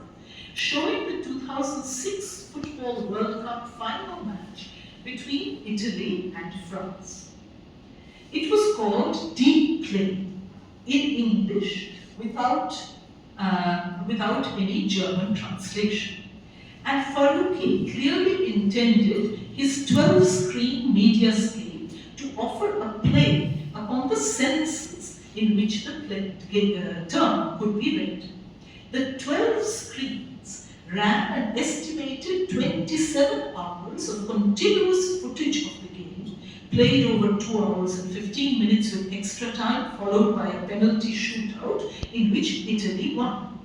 showing the 2006 Football World Cup final match between Italy and France. It was called Deep Play in English without any German translation. And Farooqi clearly intended his 12-screen media scheme to offer a play upon the senses in which the term could be read. The 12 screens ran an estimated 27 hours of continuous footage of the game, played over 2 hours and 15 minutes with extra time, followed by a penalty shootout in which Italy won.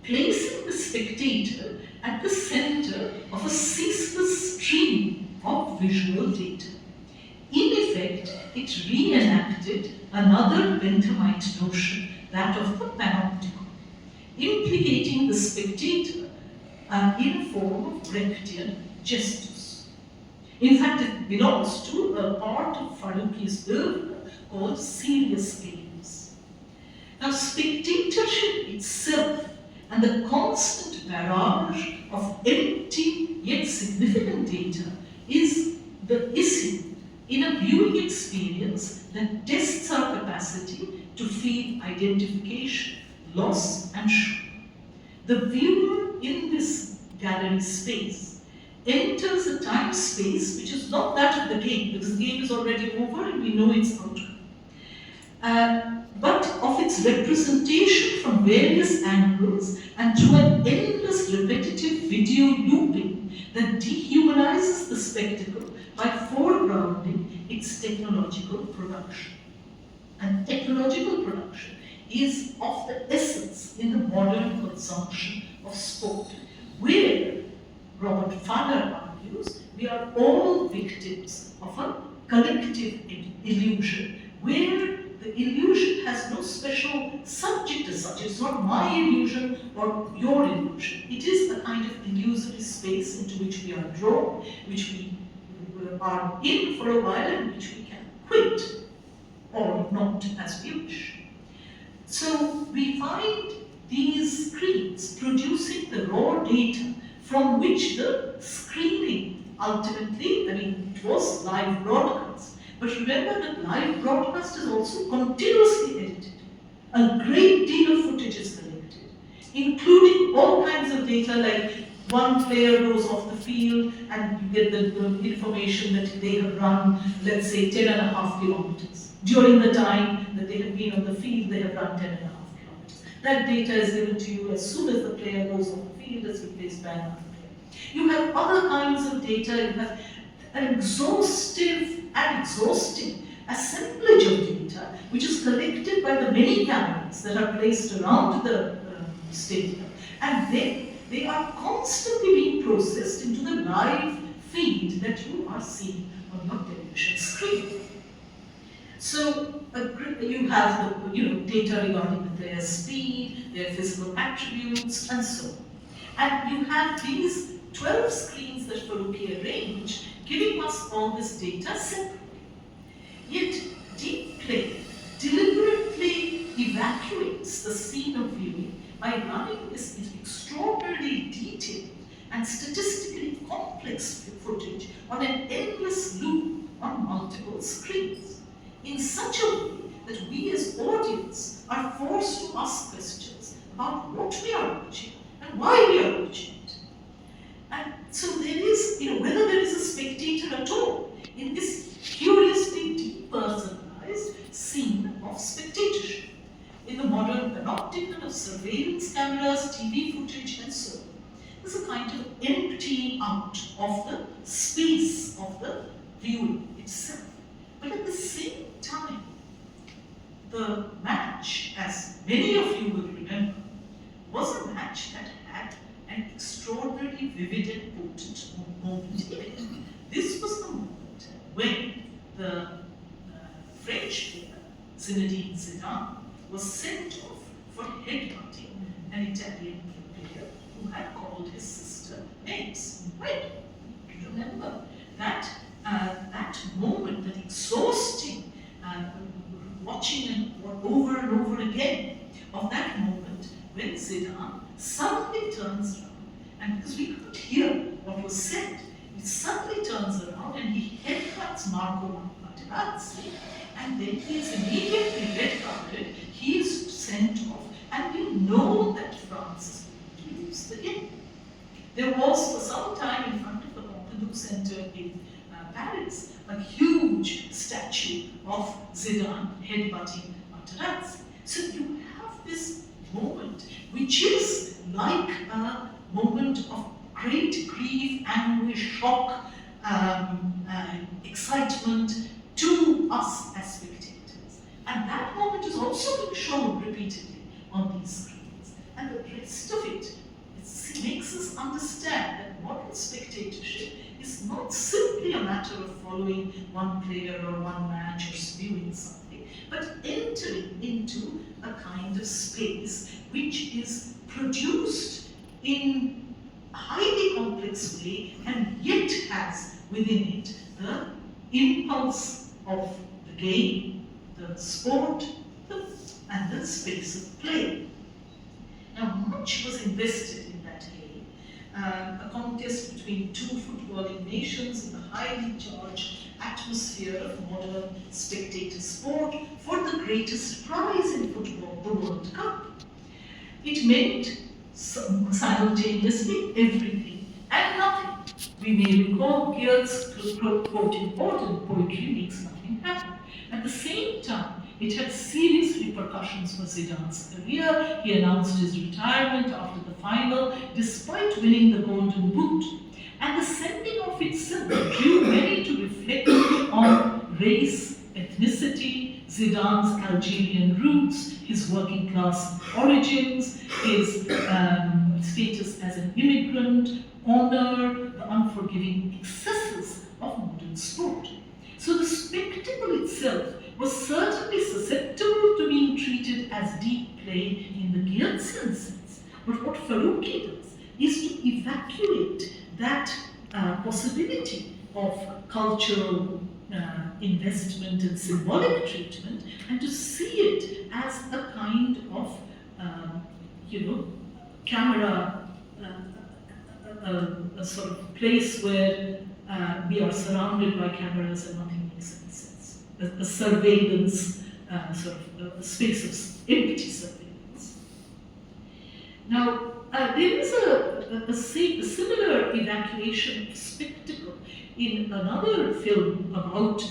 Placing the spectator at the center of a ceaseless stream of visual data. In effect, it reenacted another Benthamite notion, that of the panopticon, implicating the spectator in a form of Brechtian gestus. In fact, it belongs to a part of Farooqi's oeuvre called serious games. Now, spectatorship itself and the constant barrage of empty yet significant data is the issue in a viewing experience that tests our capacity to feel identification, loss, and shock. The viewer in this gallery space enters a time space which is not that of the game, because the game is already over and we know its outcome. But of its representation from various angles and through an endless repetitive video looping that dehumanizes the spectacle by foregrounding its technological production. And technological production is of the essence in the modern consumption of sport, where, Robert Fowler argues, we are all victims of a collective illusion, where the illusion has no special subject as such. It's not my illusion or your illusion. It is a kind of illusory space into which we are drawn, which we are in for a while and which we can quit or not as we wish. So we find these screens producing the raw data from which the screening ultimately, it was live broadcast. But remember that live broadcast is also continuously edited. A great deal of footage is collected, including all kinds of data like one player goes off the field and you get the information that they have run, let's say, 10.5 kilometers. During the time that they have been on the field, they have run 10.5 kilometers. That data is given to you as soon as the player goes off the field, as replaced by another player. You have other kinds of data, you have an exhaustive and exhausting assemblage of data which is collected by the many cameras that are placed around the stadium, and then they are constantly being processed into the live feed that you are seeing on your television screen. So you have the data regarding the player's speed, their physical attributes, and so on. And you have these 12 screens that Farooqi arranged, giving us all this data separately. Yet, deep play deliberately evacuates the scene of viewing by running this extraordinarily detailed and statistically complex footage on an endless loop on multiple screens, in such a way that we as audience are forced to ask questions about what we are watching and why we are watching it. And so there is, whether there is a spectator at all in this curiously depersonalized scene of spectatorship. In the modern panopticon of surveillance cameras, TV footage, and so on, there's a kind of emptying out of the space of the viewing itself. But at the same time, the match match, as many of you will remember, was a match that had an extraordinarily vivid and potent moment in it. This was the moment when the French player, Zinedine Zidane, was sent off for headbutting an Italian player who had called his sister names. Right? Remember that that moment, that exhausting watching it over and over again of that moment when Zidane suddenly turns around, and because we couldn't hear what was said, he suddenly turns around and he headbutts Marco Materazzi, and then he is immediately red carded, he is sent off, and we know that France is going to lose the game. There was for some time in front of the Pompidou Center in Paris a huge statue of Zidane headbutting Materazzi. So you have this moment which is like a moment of great grief, anguish, shock, excitement to us as spectators. And that moment is also being shown repeatedly on these screens. And the rest of it makes us understand that modern spectatorship is not simply a matter of following one player or one match or viewing something, but entering into a kind of space which is produced in a highly complex way and yet has within it the impulse of the game, the sport, and the space of play. Now, much was invested in that game, a contest between two footballing nations in the highly charged atmosphere of modern spectator sport for the greatest prize in football, the World Cup. It meant simultaneously everything and nothing. We may recall Geert's quote, important poetry makes nothing happen. At the same time, it had serious repercussions for Zidane's career. He announced his retirement after the final, despite winning the Golden Boot. And the sending off itself drew many to reflect on race, ethnicity, Zidane's Algerian roots, his working class origins, his status as an immigrant, honor, the unforgiving excesses of modern sport. So the spectacle itself was certainly susceptible to being treated as deep play in the Geertsian sense. But what Faruqi does is to evacuate that possibility of cultural investment and symbolic treatment, and to see it as a kind of, camera, a sort of place where we are surrounded by cameras and nothing makes any sense. A surveillance, sort of a space of empty surveillance. Now, there is a similar evacuation of spectacle in another film about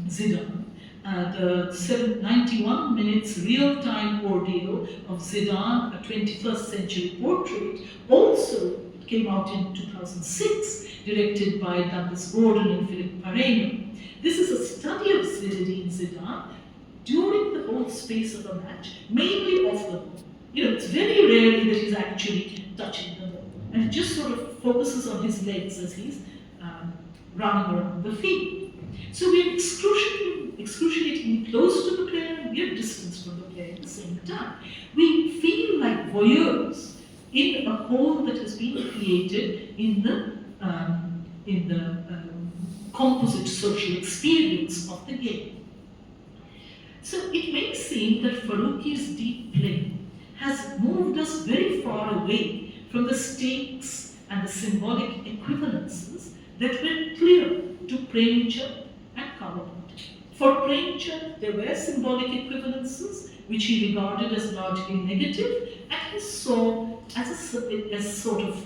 Zidane, the 91 minutes real-time ordeal of Zidane, a 21st century portrait, also came out in 2006, directed by Douglas Gordon and Philip Pareno. This is a study of Zinedine Zidane during the whole space of a match, mainly off the ball. It's very rarely that he's actually touching the ball, and it just sort of focuses on his legs as he's running around the field. So we're excruciatingly close to the player, and we're distant from the player at the same time. We feel like voyeurs in a hole that has been created in the composite social experience of the game. So it may seem that Faruqi's deep play has moved us very far away from the stakes and the symbolic equivalences that were clear to Premchand and Kawabata. For Premchand, there were symbolic equivalences which he regarded as largely negative, and he saw as sort of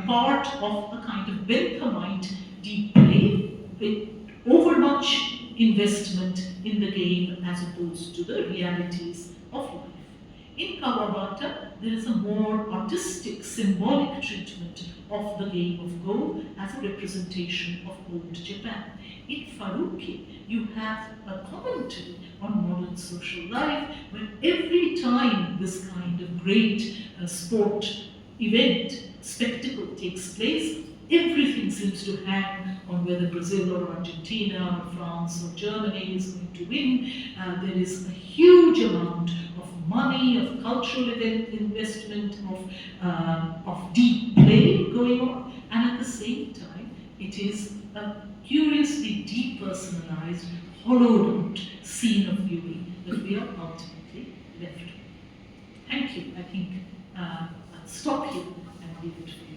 part of a kind of Benthamite deep play with overmuch investment in the game as opposed to the realities of life. In Kawabata, there is a more artistic, symbolic treatment of the game of Go as a representation of old Japan. In Faruki, you have a commentary on modern social life, where every time this kind of great sport event, spectacle takes place, everything seems to hang on whether Brazil or Argentina or France or Germany is going to win. There is a huge amount of money, of cultural investment, of deep play going on, and at the same time, it is a curiously depersonalized, hollowed out scene of viewing that we are ultimately left with. Thank you. I think I'll stop here and leave it for you.